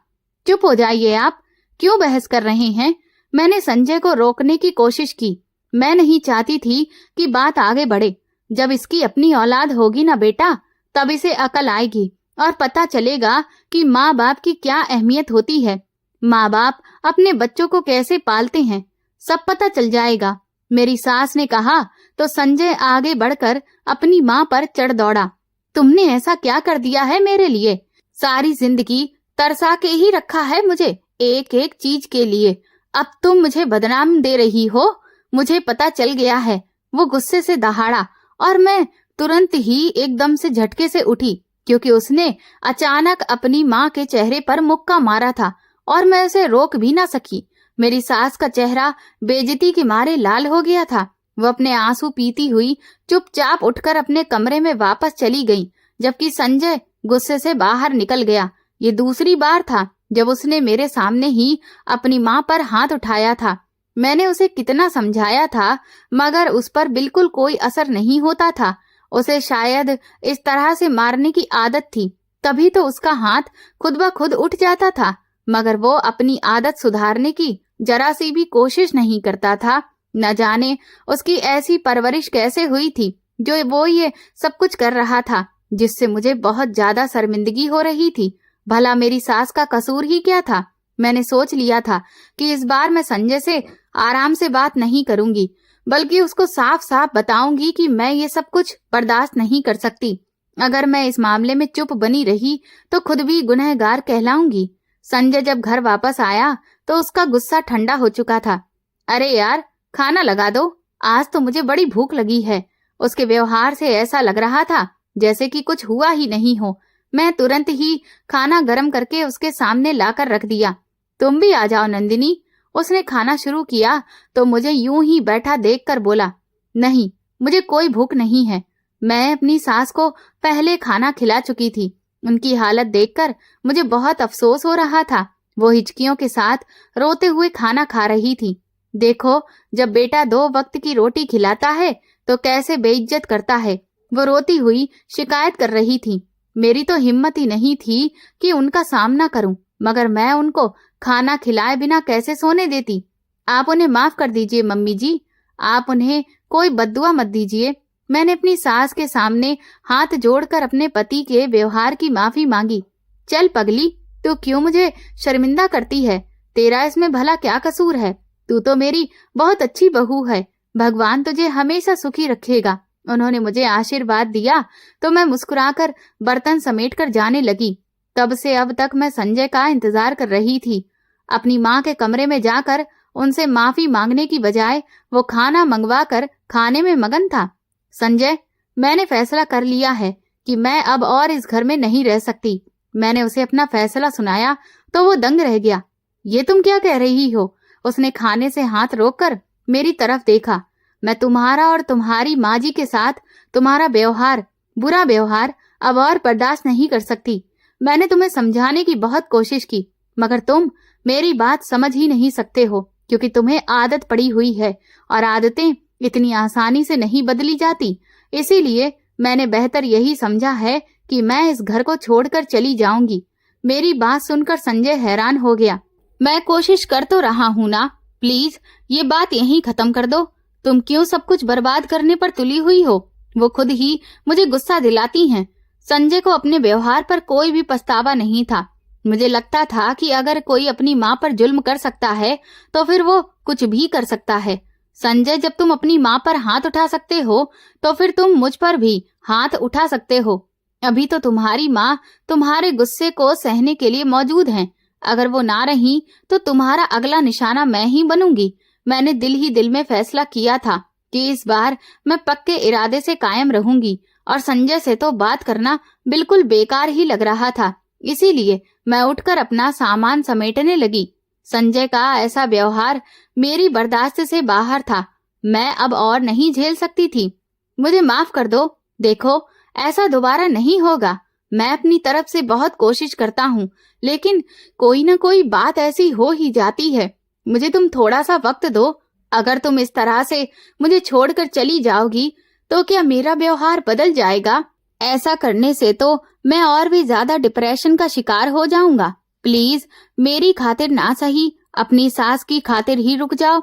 चुप हो जाइए आप, क्यों बहस कर रहे हैं? मैंने संजय को रोकने की कोशिश की। मैं नहीं चाहती थी कि बात आगे बढ़े। जब इसकी अपनी औलाद होगी ना बेटा, तब इसे अकल आएगी और पता चलेगा कि माँ बाप की क्या अहमियत होती है। माँ बाप अपने बच्चों को कैसे पालते हैं, सब पता चल जाएगा। मेरी सास ने कहा तो संजय आगे बढ़कर अपनी माँ पर चढ़ दौड़ा। तुमने ऐसा क्या कर दिया है मेरे लिए? सारी जिंदगी तरसा के ही रखा है मुझे एक एक चीज के लिए। अब तुम मुझे बदनाम दे रही हो। मुझे पता चल गया है। वो गुस्से से दहाड़ा और मैं तुरंत ही एकदम से झटके से उठी, क्योंकि उसने अचानक अपनी माँ के चेहरे पर मुक्का मारा था और मैं उसे रोक भी ना सकी। मेरी सास का चेहरा बेइज्जती के मारे लाल हो गया था। वो अपने आंसू पीती हुई चुपचाप उठकर अपने कमरे में वापस चली गई, जबकि संजय गुस्से से बाहर निकल गया। ये दूसरी बार था जब उसने मेरे सामने ही अपनी माँ पर हाथ उठाया था। मैंने उसे कितना समझाया था, मगर उस पर बिल्कुल कोई असर नहीं होता था। उसे शायद इस तरह से मारने की आदत थी, तभी तो उसका हाथ खुद ब खुद उठ जाता था, मगर वो अपनी आदत सुधारने की जरा सी भी कोशिश नहीं करता था। न जाने उसकी ऐसी परवरिश कैसे हुई थी जो वो ये सब कुछ कर रहा था, जिससे मुझे बहुत ज्यादा शर्मिंदगी हो रही थी। भला मेरी सास का कसूर ही क्या था? मैंने सोच लिया था कि इस बार मैं संजय से आराम से बात नहीं करूंगी, बल्कि उसको साफ साफ बताऊंगी कि मैं ये सब कुछ बर्दाश्त नहीं कर सकती। अगर मैं इस मामले में चुप बनी रही तो खुद भी गुनहगार कहलाऊंगी। संजय जब घर वापस आया तो उसका गुस्सा ठंडा हो चुका था। अरे यार, खाना लगा दो, आज तो मुझे बड़ी भूख लगी है। उसके व्यवहार से ऐसा लग रहा था जैसे कि कुछ हुआ ही नहीं हो। मैं तुरंत ही खाना गर्म करके उसके सामने लाकर रख दिया। तुम भी आ जाओ नंदिनी। उसने खाना शुरू किया तो मुझे यूं ही बैठा देखकर बोला, नहीं, मुझे कोई भूख नहीं है। मैं अपनी सास को पहले खाना खिला चुकी थी। उनकी हालत देखकर मुझे बहुत अफसोस हो रहा था। वो हिचकियों के साथ रोते हुए खाना खा रही थी। देखो, जब बेटा 2 वक्त की रोटी खिलाता है तो कैसे बेइज्जत करता है। वो रोती हुई शिकायत कर रही थी। मेरी तो हिम्मत ही नहीं थी कि उनका सामना करूं, मगर मैं उनको खाना खिलाए बिना कैसे सोने देती। आप उन्हें माफ कर दीजिए मम्मी जी, आप उन्हें कोई बद्दुआ मत दीजिए। मैंने अपनी सास के सामने हाथ जोड़कर अपने पति के व्यवहार की माफी मांगी। चल पगली, तू क्यों मुझे शर्मिंदा करती है? तेरा इसमें भला क्या कसूर है? तू तो मेरी बहुत अच्छी बहू है। भगवान तुझे हमेशा सुखी रखेगा। उन्होंने मुझे आशीर्वाद दिया तो मैं मुस्कुराकर बर्तन समेटकर जाने लगी। तब से अब तक मैं संजय का इंतजार कर रही थी। अपनी माँ के कमरे में जाकर उनसे माफी मांगने की बजाय वो खाना मंगवाकर खाने में मगन था। संजय, मैंने फैसला कर लिया है कि मैं अब और इस घर में नहीं रह सकती। मैंने उसे अपना फैसला सुनाया तो वो दंग रह गया। ये तुम क्या कह रही हो? उसने खाने से हाथ रोककर मेरी तरफ देखा। मैं तुम्हारा और तुम्हारी माँ जी के साथ तुम्हारा व्यवहार, बुरा व्यवहार अब और बर्दाश्त नहीं कर सकती। मैंने तुम्हें समझाने की बहुत कोशिश की, मगर तुम मेरी बात समझ ही नहीं सकते हो, क्योंकि तुम्हें आदत पड़ी हुई है और आदतें इतनी आसानी से नहीं बदली जाती। इसीलिए मैंने बेहतर यही समझा है कि मैं इस घर को छोड़कर चली जाऊंगी। मेरी बात सुनकर संजय हैरान हो गया। मैं कोशिश कर तो रहा हूं ना, प्लीज ये बात यहीं खत्म कर दो। तुम क्यों सब कुछ बर्बाद करने पर तुली हुई हो? वो खुद ही मुझे गुस्सा दिलाती हैं। संजय को अपने व्यवहार पर कोई भी पछतावा नहीं था। मुझे लगता था कि अगर कोई अपनी माँ पर जुल्म कर सकता है तो फिर वो कुछ भी कर सकता है। संजय, जब तुम अपनी माँ पर हाथ उठा सकते हो तो फिर तुम मुझ पर भी हाथ उठा सकते हो। अभी तो तुम्हारी माँ तुम्हारे गुस्से को सहने के लिए मौजूद हैं। अगर वो ना रही तो तुम्हारा अगला निशाना मैं ही बनूंगी। मैंने दिल ही दिल में फैसला किया था कि इस बार मैं पक्के इरादे से कायम रहूंगी और संजय से तो बात करना बिल्कुल बेकार ही लग रहा था। इसीलिए मैं उठकर अपना सामान समेटने लगी। संजय का ऐसा व्यवहार मेरी बर्दाश्त से बाहर था। मैं अब और नहीं झेल सकती थी। मुझे माफ कर दो। देखो, ऐसा दोबारा नहीं होगा। मैं अपनी तरफ से बहुत कोशिश करता हूँ, लेकिन कोई न कोई बात ऐसी हो ही जाती है। मुझे तुम थोड़ा सा वक्त दो। अगर तुम इस तरह से मुझे छोड़कर चली जाओगी तो क्या मेरा व्यवहार बदल जाएगा? ऐसा करने से तो मैं और भी ज्यादा डिप्रेशन का शिकार हो जाऊंगा। प्लीज मेरी खातिर ना सही, अपनी सास की खातिर ही रुक जाओ।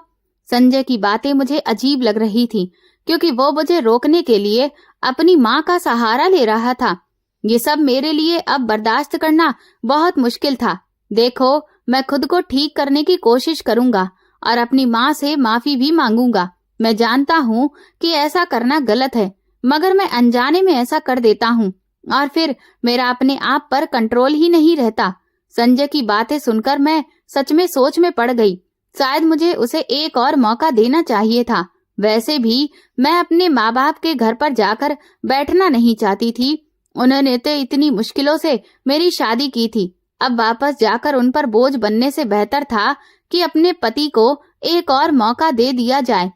संजय की बातें मुझे अजीब लग रही थी, क्योंकि वो मुझे रोकने के लिए अपनी माँ का सहारा ले रहा था। ये सब मेरे लिए अब बर्दाश्त करना बहुत मुश्किल था। देखो, मैं खुद को ठीक करने की कोशिश करूंगा और अपनी माँ से माफी भी मांगूंगा। मैं जानता हूँ कि ऐसा करना गलत है, मगर मैं अनजाने में ऐसा कर देता हूँ और फिर मेरा अपने आप पर कंट्रोल ही नहीं रहता। संजय की बातें सुनकर मैं सच में सोच में पड़ गई। शायद मुझे उसे एक और मौका देना चाहिए था। वैसे भी मैं अपने माँ बाप के घर पर जाकर बैठना नहीं चाहती थी। उन्होंने तो इतनी मुश्किलों से मेरी शादी की थी। अब वापस जाकर उन पर बोझ बनने से बेहतर था कि अपने पति को एक और मौका दे दिया जाए।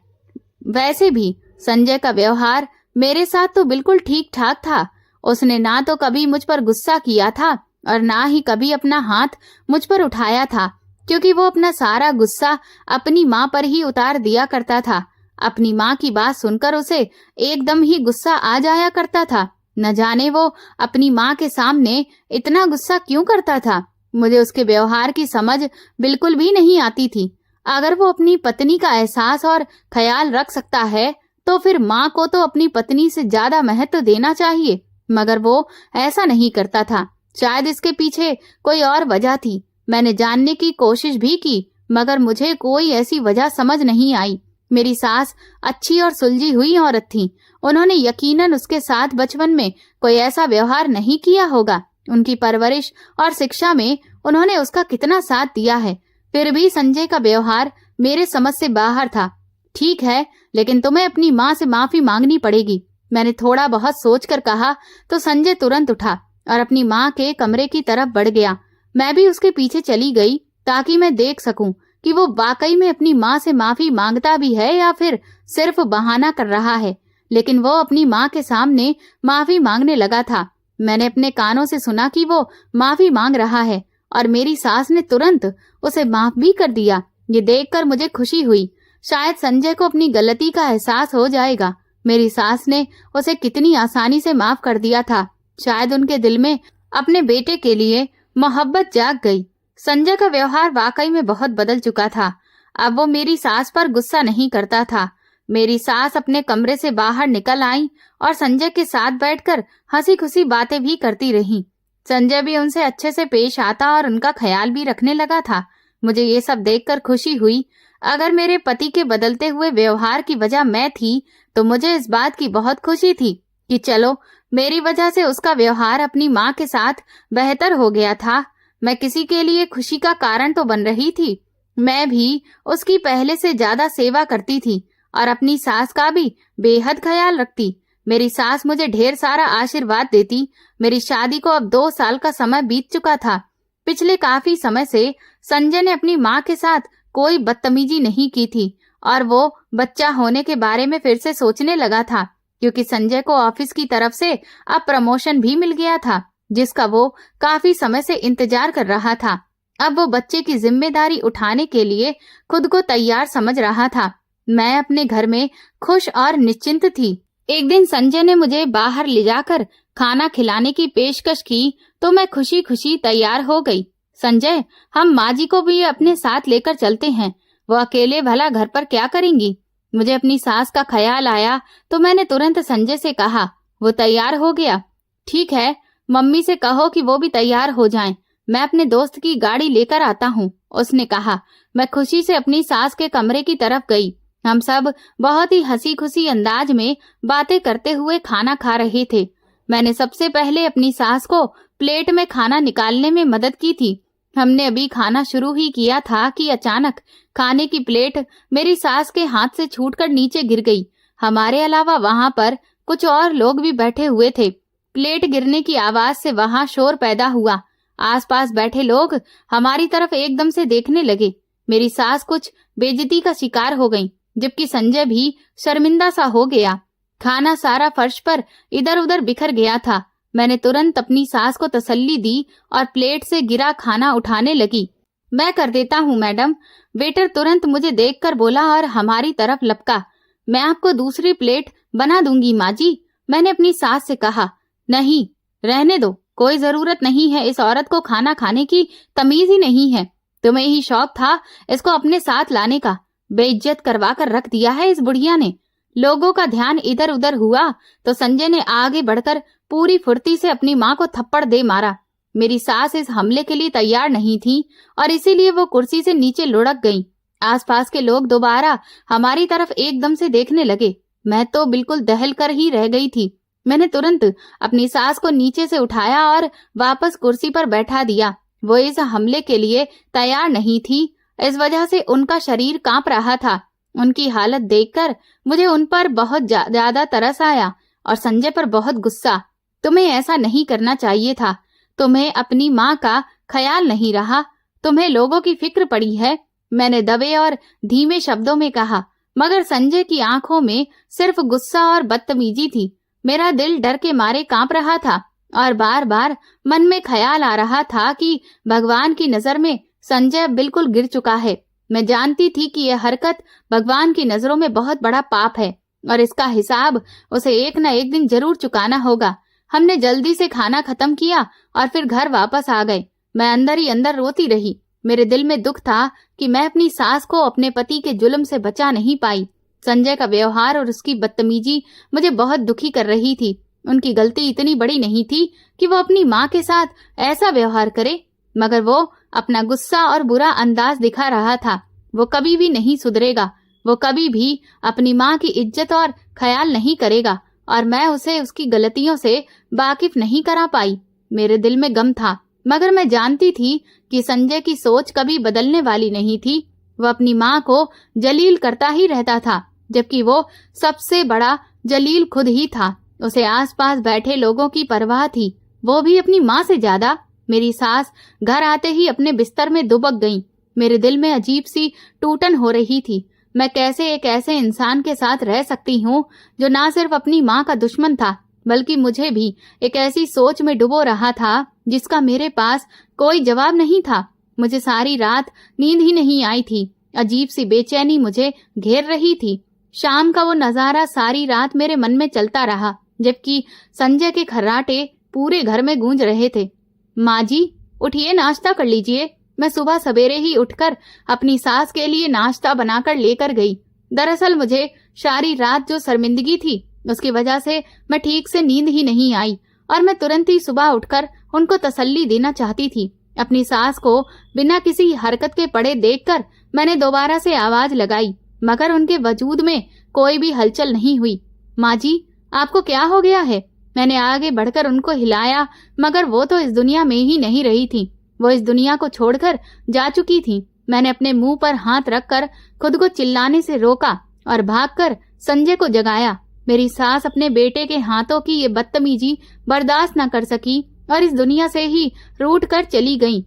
वैसे भी संजय का व्यवहार मेरे साथ तो बिल्कुल ठीक ठाक था। उसने ना तो कभी मुझ पर गुस्सा किया था और ना ही कभी अपना हाथ मुझ पर उठाया था, क्योंकि वो अपना सारा गुस्सा अपनी माँ पर ही उतार दिया करता था। अपनी माँ की बात सुनकर उसे एकदम ही गुस्सा आ जाया करता था। न जाने वो अपनी माँ के सामने इतना गुस्सा क्यों करता था। मुझे उसके व्यवहार की समझ बिल्कुल भी नहीं आती थी। अगर वो अपनी पत्नी का एहसास और ख्याल रख सकता है तो फिर माँ को तो अपनी पत्नी से ज्यादा महत्व देना चाहिए, मगर वो ऐसा नहीं करता था। शायद इसके पीछे कोई और वजह थी। मैंने जानने की कोशिश भी की, मगर मुझे कोई ऐसी वजह समझ नहीं आई। मेरी सास अच्छी और सुलझी हुई औरत थी। उन्होंने यकीनन उसके साथ बचपन में कोई ऐसा व्यवहार नहीं किया होगा। उनकी परवरिश और शिक्षा में उन्होंने उसका कितना साथ दिया है। फिर भी संजय का व्यवहार मेरे समझ से बाहर था। ठीक है, लेकिन तुम्हें अपनी माँ से माफी मांगनी पड़ेगी। मैंने थोड़ा बहुत सोचकर कहा तो संजय तुरंत उठा और अपनी माँ के कमरे की तरफ बढ़ गया। मैं भी उसके पीछे चली गई ताकि मैं देख सकूं कि वो वाकई में अपनी माँ से माफी मांगता भी है या फिर सिर्फ बहाना कर रहा है। लेकिन वो अपनी माँ के सामने माफी मांगने लगा था। मैंने अपने कानों से सुना कि वो माफी मांग रहा है और मेरी सास ने तुरंत उसे माफ भी कर दिया। ये देखकर मुझे खुशी हुई। शायद संजय को अपनी गलती का एहसास हो जाएगा। मेरी सास ने उसे कितनी आसानी से माफ कर दिया था। शायद उनके दिल में अपने बेटे के लिए मोहब्बत जाग गई। संजय का व्यवहार वाकई में बहुत बदल चुका था। अब वो मेरी सास पर गुस्सा नहीं करता था। मेरी सास अपने कमरे से बाहर निकल आई और संजय के साथ बैठकर हंसी खुशी बातें भी करती रही। संजय भी उनसे अच्छे से पेश आता और उनका ख्याल भी रखने लगा था। मुझे ये सब देखकर खुशी हुई। अगर मेरे पति के बदलते हुए व्यवहार की वजह मैं थी तो मुझे इस बात की बहुत खुशी थी कि चलो, मेरी वजह से उसका व्यवहार अपनी माँ के साथ बेहतर हो गया था। मैं किसी के लिए खुशी का कारण तो बन रही थी। मैं भी उसकी पहले से ज्यादा सेवा करती थी और अपनी सास का भी बेहद ख्याल रखती। मेरी सास मुझे ढेर सारा आशीर्वाद देती। मेरी शादी को अब 2 साल का समय बीत चुका था। पिछले काफी समय से संजय ने अपनी माँ के साथ कोई बदतमीजी नहीं की थी और वो बच्चा होने के बारे में फिर से सोचने लगा था, क्योंकि संजय को ऑफिस की तरफ से अब प्रमोशन भी मिल गया था, जिसका वो काफी समय से इंतजार कर रहा था। अब वो बच्चे की जिम्मेदारी उठाने के लिए खुद को तैयार समझ रहा था। मैं अपने घर में खुश और निश्चिंत थी। एक दिन संजय ने मुझे बाहर ले जाकर खाना खिलाने की पेशकश की तो मैं खुशी खुशी तैयार हो गई। संजय, हम माँ जी को भी अपने साथ लेकर चलते हैं। वो अकेले भला घर पर क्या करेंगी? मुझे अपनी सास का ख्याल आया तो मैंने तुरंत संजय से कहा। वो तैयार हो गया। ठीक है, मम्मी से कहो कि वो भी तैयार हो जाएं। मैं अपने दोस्त की गाड़ी लेकर आता हूँ, उसने कहा। मैं खुशी से अपनी सास के कमरे की तरफ गई। हम सब बहुत ही हंसी खुशी अंदाज में बातें करते हुए खाना खा रहे थे। मैंने सबसे पहले अपनी सास को प्लेट में खाना निकालने में मदद की थी। हमने अभी खाना शुरू ही किया था कि अचानक खाने की प्लेट मेरी सास के हाथ से छूटकर नीचे गिर गई। हमारे अलावा वहां पर कुछ और लोग भी बैठे हुए थे। प्लेट गिरने की आवाज से वहां शोर पैदा हुआ। आसपास बैठे लोग हमारी तरफ एकदम से देखने लगे। मेरी सास कुछ बेइज्जती का शिकार हो गई, जबकि संजय भी शर्मिंदा सा हो गया। खाना सारा फर्श पर इधर उधर बिखर गया था। मैंने तुरंत अपनी सास को तसल्ली दी और प्लेट से गिरा खाना उठाने लगी। मैं कर देता हूँ मैडम, वेटर तुरंत मुझे देखकर बोला और हमारी तरफ लपका। मैं आपको दूसरी प्लेट बना दूंगी माँ जी, मैंने अपनी सास से कहा। नहीं, रहने दो, कोई जरूरत नहीं है, इस औरत को खाना खाने की तमीज ही नहीं है। तुम्हें ही शौक था इसको अपने साथ लाने का, बेइज्जत करवा कर रख दिया है इस बुढ़िया ने। लोगों का ध्यान इधर उधर हुआ तो संजय ने आगे बढ़कर पूरी फुर्ती से अपनी माँ को थप्पड़ दे मारा। मेरी सास इस हमले के लिए तैयार नहीं थी और इसीलिए वो कुर्सी से नीचे लुढ़क गईं। आसपास के लोग दोबारा हमारी तरफ एकदम से देखने लगे। मैं तो बिल्कुल दहल कर ही रह गई थी। मैंने तुरंत अपनी सास को नीचे से उठाया और वापस कुर्सी पर बैठा दिया। वो इस हमले के लिए तैयार नहीं थी, इस वजह से उनका शरीर कांप रहा था। उनकी हालत देखकर मुझे उन पर बहुत ज्यादा तरस आया और संजय पर बहुत गुस्सा। तुम्हें ऐसा नहीं करना चाहिए था, तुम्हें अपनी माँ का ख्याल नहीं रहा, तुम्हें लोगों की फिक्र पड़ी है, मैंने दबे और धीमे शब्दों में कहा। मगर संजय की आंखों में सिर्फ गुस्सा और बदतमीजी थी। मेरा दिल डर के मारे कांप रहा था और बार बार मन में ख्याल आ रहा था कि भगवान की नजर में संजय बिल्कुल गिर चुका है। मैं जानती थी कि यह हरकत भगवान की नजरों में बहुत बड़ा पाप है और इसका हिसाब उसे एक न एक दिन जरूर चुकाना होगा। हमने जल्दी से खाना खत्म किया और फिर घर वापस आ गए। मैं अंदर ही अंदर रोती रही। मेरे दिल में दुख था कि मैं अपनी सास को अपने पति के जुल्म से बचा नहीं पाई। संजय का व्यवहार और उसकी बदतमीजी मुझे बहुत दुखी कर रही थी। उनकी गलती इतनी बड़ी नहीं थी कि वो अपनी माँ के साथ ऐसा व्यवहार करे, मगर वो अपना गुस्सा और बुरा अंदाज दिखा रहा था। वो कभी भी नहीं सुधरेगा, वो कभी भी अपनी माँ की इज्जत और ख्याल नहीं करेगा और मैं उसे उसकी गलतियों से वाकिफ नहीं करा पाई। मेरे दिल में गम था, मगर मैं जानती थी कि संजय की सोच कभी बदलने वाली नहीं थी। वो अपनी माँ को जलील करता ही रहता था, जबकि वो सबसे बड़ा जलील खुद ही था। उसे आसपास बैठे लोगों की परवाह थी, वो भी अपनी माँ से ज्यादा। मेरी सास घर आते ही अपने बिस्तर में दुबक गईं। मेरे दिल में अजीब सी टूटन हो रही थी। मैं कैसे एक ऐसे इंसान के साथ रह सकती हूँ जो ना सिर्फ अपनी माँ का दुश्मन था, बल्कि मुझे भी एक ऐसी सोच में डुबो रहा था जिसका मेरे पास कोई जवाब नहीं था। मुझे सारी रात नींद ही नहीं आई थी। अजीब सी बेचैनी मुझे घेर रही थी। शाम का वो नजारा सारी रात मेरे मन में चलता रहा, जबकि संजय के खर्राटे पूरे घर में गूंज रहे थे। माँ जी, उठिए, नाश्ता कर लीजिए। मैं सुबह सवेरे ही उठकर अपनी सास के लिए नाश्ता बनाकर लेकर गई। दरअसल मुझे सारी रात जो शर्मिंदगी थी उसकी वजह से मैं ठीक से नींद ही नहीं आई और मैं तुरंत ही सुबह उठकर उनको तसल्ली देना चाहती थी। अपनी सास को बिना किसी हरकत के पड़े देखकर मैंने दोबारा से आवाज लगाई, मगर उनके वजूद में कोई भी हलचल नहीं हुई। माँ जी, आपको क्या हो गया है? मैंने आगे बढ़कर उनको हिलाया, मगर वो तो इस दुनिया में ही नहीं रही थी। वो इस दुनिया को छोड़कर जा चुकी थी। मैंने अपने मुंह पर हाथ रखकर खुद को चिल्लाने से रोका और भागकर संजय को जगाया। मेरी सास अपने बेटे के हाथों की ये बदतमीजी बर्दाश्त न कर सकी और इस दुनिया से ही रूठ कर चली गई।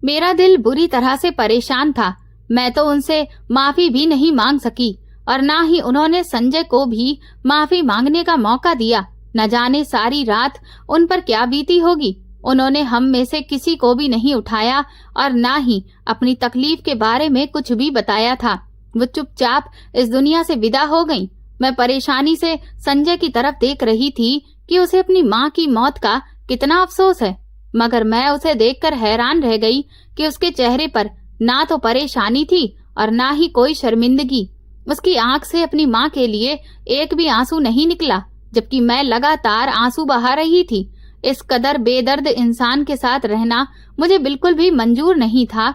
मेरा दिल बुरी तरह से परेशान था। मैं तो उनसे माफी भी नहीं मांग सकी और ना ही उन्होंने संजय को भी माफी मांगने का मौका दिया। न जाने सारी रात उन पर क्या बीती होगी। उन्होंने हम में से किसी को भी नहीं उठाया और ना ही अपनी तकलीफ के बारे में कुछ भी बताया था। वो चुपचाप इस दुनिया से विदा हो गईं। मैं परेशानी से संजय की तरफ देख रही थी कि उसे अपनी माँ की मौत का कितना अफसोस है, मगर मैं उसे देखकर हैरान रह गई कि उसके चेहरे पर ना तो परेशानी थी और ना ही कोई शर्मिंदगी। उसकी आंख से अपनी माँ के लिए एक भी आंसू नहीं निकला, जबकि मैं लगातार आंसू बहा रही थी। इस कदर बेदर्द इंसान के साथ रहना मुझे बिल्कुल भी मंजूर नहीं था।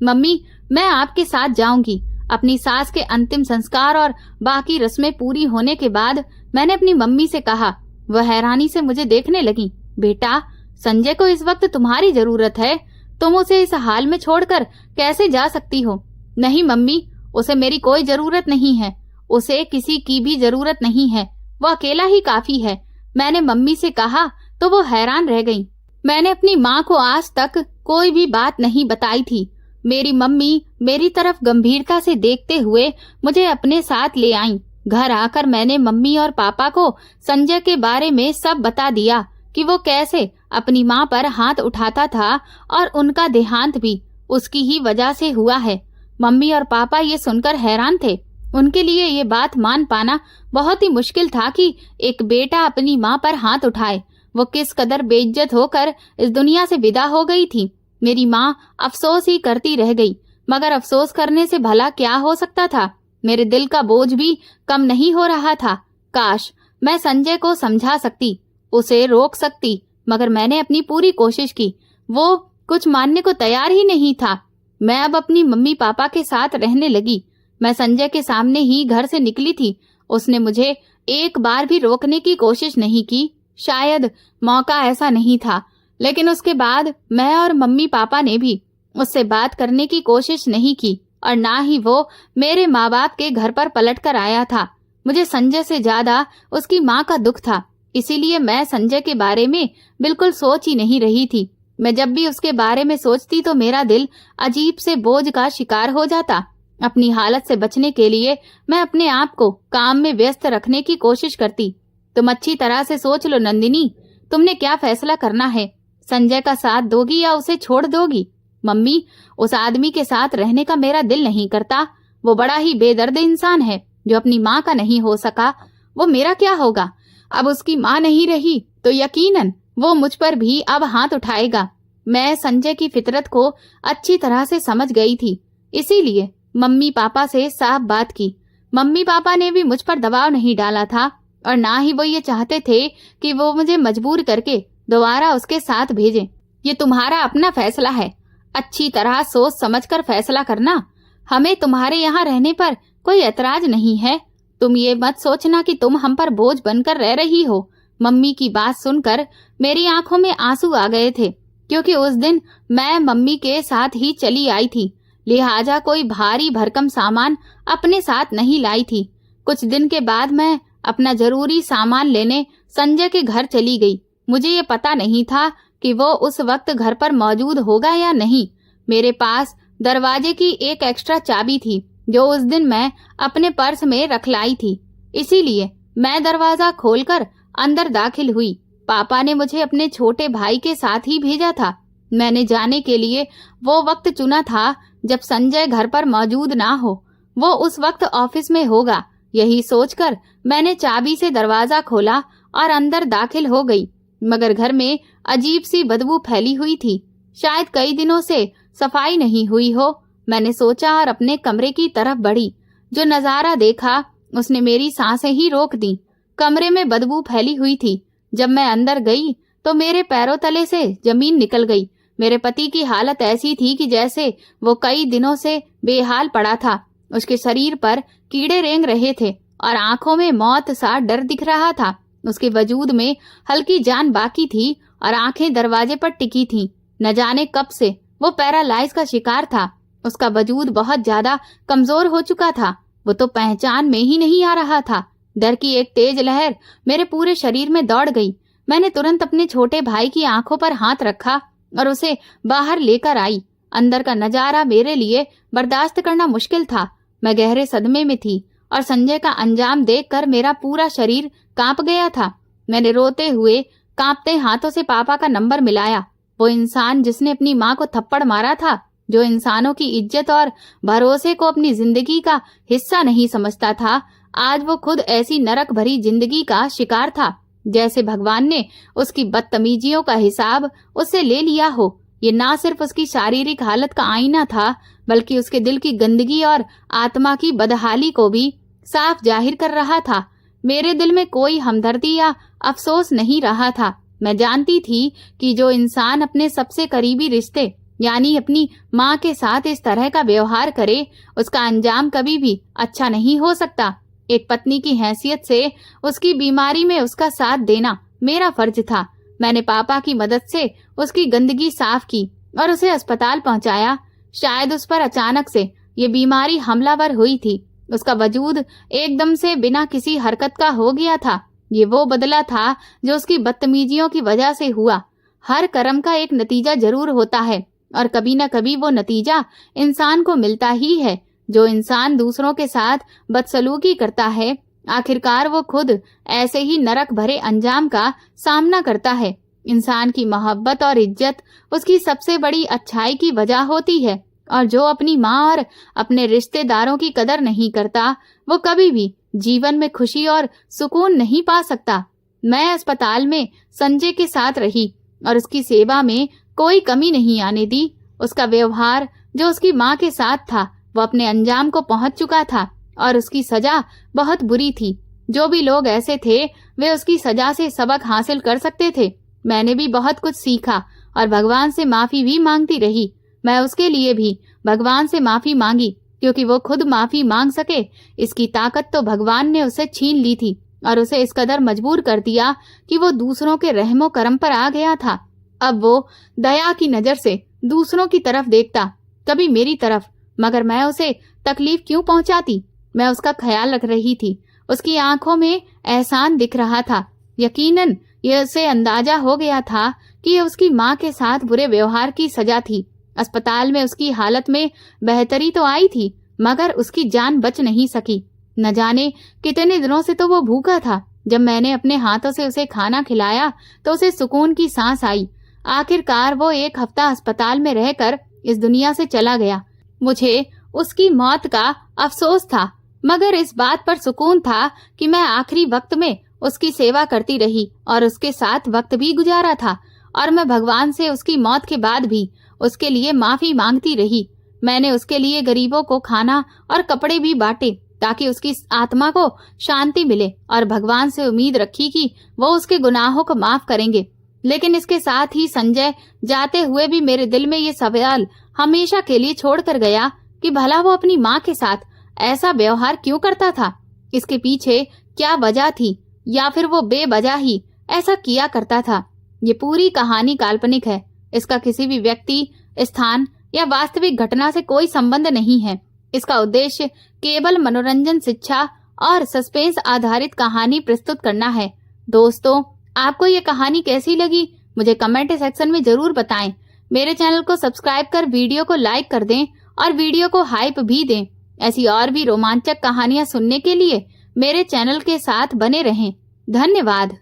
मम्मी, मैं आपके साथ जाऊंगी। अपनी सास के अंतिम संस्कार और बाकी रस्में पूरी होने के बाद मैंने अपनी मम्मी से कहा। वह हैरानी से मुझे देखने लगी। बेटा, संजय को इस वक्त तुम्हारी जरूरत है, तुम उसे इस हाल में छोड़कर कैसे जा सकती हो? नहीं मम्मी, उसे मेरी कोई जरूरत नहीं है। उसे किसी की भी जरूरत नहीं है, वो अकेला ही काफी है। मैंने मम्मी से कहा तो वो हैरान रह गई। मैंने अपनी माँ को आज तक कोई भी बात नहीं बताई थी। मेरी मम्मी मेरी तरफ गंभीरता से देखते हुए मुझे अपने साथ ले आईं। घर आकर मैंने मम्मी और पापा को संजय के बारे में सब बता दिया कि वो कैसे अपनी माँ पर हाथ उठाता था और उनका देहांत भी उसकी ही वजह से हुआ है। मम्मी और पापा ये सुनकर हैरान थे। उनके लिए ये बात मान पाना बहुत ही मुश्किल था कि एक बेटा अपनी माँ पर हाथ उठाए। वो किस कदर बेइज्जत होकर इस दुनिया से विदा हो गई थी। मेरी माँ अफसोस ही करती रह गई, मगर अफसोस करने से भला क्या हो सकता था। मेरे दिल का बोझ भी कम नहीं हो रहा था। काश मैं संजय को समझा सकती, उसे रोक सकती, मगर मैंने अपनी पूरी कोशिश की। वो कुछ मानने को तैयार ही नहीं था। मैं अब अपनी मम्मी पापा के साथ रहने लगी। मैं संजय के सामने ही घर से निकली थी। उसने मुझे एक बार भी रोकने की कोशिश नहीं की। शायद मौका ऐसा नहीं था, लेकिन उसके बाद मैं और मम्मी पापा ने भी उससे बात करने की कोशिश नहीं की, और ना ही वो मेरे माँ बाप के घर पर पलट कर आया था। मुझे संजय से ज्यादा उसकी माँ का दुख था, इसीलिए मैं संजय के बारे में बिल्कुल सोच ही नहीं रही थी। मैं जब भी उसके बारे में सोचती तो मेरा दिल अजीब से बोझ का शिकार हो जाता। अपनी हालत से बचने के लिए मैं अपने आप को काम में व्यस्त रखने की कोशिश करती। तुम अच्छी तरह से सोच लो नंदिनी, तुमने क्या फैसला करना है? संजय का साथ दोगी या उसे छोड़ दोगी? मम्मी, उस आदमी के साथ रहने का मेरा दिल नहीं करता। वो बड़ा ही बेदर्द इंसान है जो अपनी माँ का नहीं हो सका। वो मेरा क्या होगा? अब उसकी माँ नहीं रही तो यकीनन वो मुझ पर भी अब हाथ उठाएगा। मैं संजय की फितरत को अच्छी तरह से समझ गई थी, इसीलिए मम्मी पापा से साफ बात की। मम्मी पापा ने भी मुझ पर दबाव नहीं डाला था, और ना ही वो ये चाहते थे कि वो मुझे मजबूर करके दोबारा उसके साथ भेजें। ये तुम्हारा अपना फैसला है, अच्छी तरह सोच समझकर फैसला करना। हमें तुम्हारे यहाँ रहने पर कोई ऐतराज नहीं है। तुम ये मत सोचना कि तुम हम पर बोझ बनकर रह रही हो। मम्मी की बात सुनकर मेरी आंखों में आंसू आ गए थे, क्योंकि उस दिन मैं मम्मी के साथ ही चली आई थी, लिहाजा कोई भारी भरकम सामान अपने साथ नहीं लाई थी। कुछ दिन के बाद मैं अपना जरूरी सामान लेने संजय के घर चली गई। मुझे ये पता नहीं था कि वो उस वक्त घर पर मौजूद होगा या नहीं। मेरे पास दरवाजे की एक एक्स्ट्रा चाबी थी जो उस दिन मैं अपने पर्स में रख लाई थी, इसीलिए मैं दरवाजा खोलकर अंदर दाखिल हुई। पापा ने मुझे अपने छोटे भाई के साथ ही भेजा था। मैंने जाने के लिए वो वक्त चुना था जब संजय घर पर मौजूद ना हो। वो उस वक्त ऑफिस में होगा, यही सोचकर मैंने चाबी से दरवाजा खोला और अंदर दाखिल हो गई। मगर घर में अजीब सी बदबू फैली हुई थी। शायद कई दिनों से सफाई नहीं हुई हो। मैंने सोचा और अपने कमरे की तरफ बढ़ी। जो नजारा देखा उसने मेरी सांसें ही रोक दी। कमरे में बदबू फैली हुई थी। जब मैं अंदर गई तो मेरे पैरों तले से जमीन निकल गई। मेरे पति की हालत ऐसी थी कि जैसे वो कई दिनों से बेहाल पड़ा था। उसके शरीर पर कीड़े रेंग रहे थे और आंखों में मौत सा डर दिख रहा था। उसके वजूद में हल्की जान बाकी थी और आंखें दरवाजे पर टिकी थीं। न जाने कब से वो पैरालाइज का शिकार था। उसका वजूद बहुत ज्यादा कमजोर हो चुका था। वो तो पहचान में ही नहीं आ रहा था। डर की एक तेज लहर मेरे पूरे शरीर में दौड़ गई। मैंने तुरंत अपने छोटे भाई की आंखों पर हाथ रखा और उसे बाहर लेकर आई। अंदर का नजारा मेरे लिए बर्दाश्त करना मुश्किल था। मैं गहरे सदमे में थी और संजय का अंजाम देखकर मेरा पूरा शरीर कांप गया था। मैंने रोते हुए कांपते हाथों से पापा का नंबर मिलाया। वो इंसान जिसने अपनी माँ को थप्पड़ मारा था, जो इंसानों की इज्जत और भरोसे को अपनी जिंदगी का हिस्सा नहीं समझता था, आज वो खुद ऐसी नरक भरी जिंदगी का शिकार था जैसे भगवान ने उसकी बदतमीजियों का हिसाब उससे ले लिया हो। ये ना सिर्फ उसकी शारीरिक हालत का आईना था, बल्कि उसके दिल की गंदगी और आत्मा की बदहाली को भी साफ जाहिर कर रहा था। मेरे दिल में कोई हमदर्दी या अफसोस नहीं रहा था। मैं जानती थी कि जो इंसान अपने सबसे करीबी रिश्ते यानी अपनी माँ के साथ इस तरह का व्यवहार करे, उसका अंजाम कभी भी अच्छा नहीं हो सकता। एक पत्नी की हैसियत से उसकी बीमारी में उसका साथ देना मेरा फर्ज था। मैंने पापा की मदद से उसकी गंदगी साफ की और उसे अस्पताल पहुंचाया। शायद उस पर अचानक से ये बीमारी हमलावर हुई थी। उसका वजूद एकदम से बिना किसी हरकत का हो गया था। ये वो बदला था जो उसकी बदतमीजियों की वजह से हुआ। हर कर्म का एक नतीजा जरूर होता है और कभी न कभी वो नतीजा इंसान को मिलता ही है। जो इंसान दूसरों के साथ बदसलूकी करता है, आखिरकार वो खुद ऐसे ही नरक भरे अंजाम का सामना करता है। इंसान की मोहब्बत और इज्जत उसकी सबसे बड़ी अच्छाई की वजह होती है और जो अपनी माँ और अपने रिश्तेदारों की कदर नहीं करता वो कभी भी जीवन में खुशी और सुकून नहीं पा सकता। मैं अस्पताल में संजय के साथ रही और उसकी सेवा में कोई कमी नहीं आने दी। उसका व्यवहार जो उसकी माँ के साथ था वो अपने अंजाम को पहुंच चुका था और उसकी सजा बहुत बुरी थी। जो भी लोग ऐसे थे वे उसकी सजा से सबक हासिल कर सकते थे। मैंने भी बहुत कुछ सीखा और भगवान से माफी भी मांगती रही। मैं उसके लिए भी भगवान से माफी मांगी क्योंकि वो खुद माफी मांग सके इसकी ताकत तो भगवान ने उसे छीन ली थी और उसे इस कदर मजबूर कर दिया कि वो दूसरों के रहमो करम पर आ गया था। अब वो दया की नजर से दूसरों की तरफ देखता, कभी मेरी तरफ, मगर मैं उसे तकलीफ क्यों पहुंचाती। मैं उसका ख्याल रख रही थी। उसकी आंखों में एहसान दिख रहा था। यकीनन ये उसे अंदाजा हो गया था कि ये उसकी माँ के साथ बुरे व्यवहार की सजा थी। अस्पताल में उसकी हालत में बेहतरी तो आई थी मगर उसकी जान बच नहीं सकी। न जाने कितने दिनों से तो वो भूखा था। जब मैंने अपने हाथों से उसे खाना खिलाया तो उसे सुकून की सांस आई। आखिरकार वो 1 हफ्ता अस्पताल में रहकर इस दुनिया से चला गया। मुझे उसकी मौत का अफसोस था मगर इस बात पर सुकून था कि मैं आखिरी वक्त में उसकी सेवा करती रही और उसके साथ वक्त भी गुजारा था और मैं भगवान से उसकी मौत के बाद भी उसके लिए माफी मांगती रही। मैंने उसके लिए गरीबों को खाना और कपड़े भी बांटे ताकि उसकी आत्मा को शांति मिले और भगवान से उम्मीद रखी कि वो उसके गुनाहों को माफ करेंगे। लेकिन इसके साथ ही संजय जाते हुए भी मेरे दिल में ये सवाल हमेशा के लिए छोड़ कर गया कि भला वो अपनी माँ के साथ ऐसा व्यवहार क्यों करता था। इसके पीछे क्या वजह थी या फिर वो बेवजह ही ऐसा किया करता था। ये पूरी कहानी काल्पनिक है। इसका किसी भी व्यक्ति, स्थान या वास्तविक घटना से कोई संबंध नहीं है। इसका उद्देश्य केवल मनोरंजन, शिक्षा और सस्पेंस आधारित कहानी प्रस्तुत करना है। दोस्तों, आपको ये कहानी कैसी लगी मुझे कमेंट सेक्शन में जरूर बताएं। मेरे चैनल को सब्सक्राइब कर वीडियो को लाइक कर दें और वीडियो को हाइप भी दें। ऐसी और भी रोमांचक कहानियां सुनने के लिए मेरे चैनल के साथ बने रहें। धन्यवाद।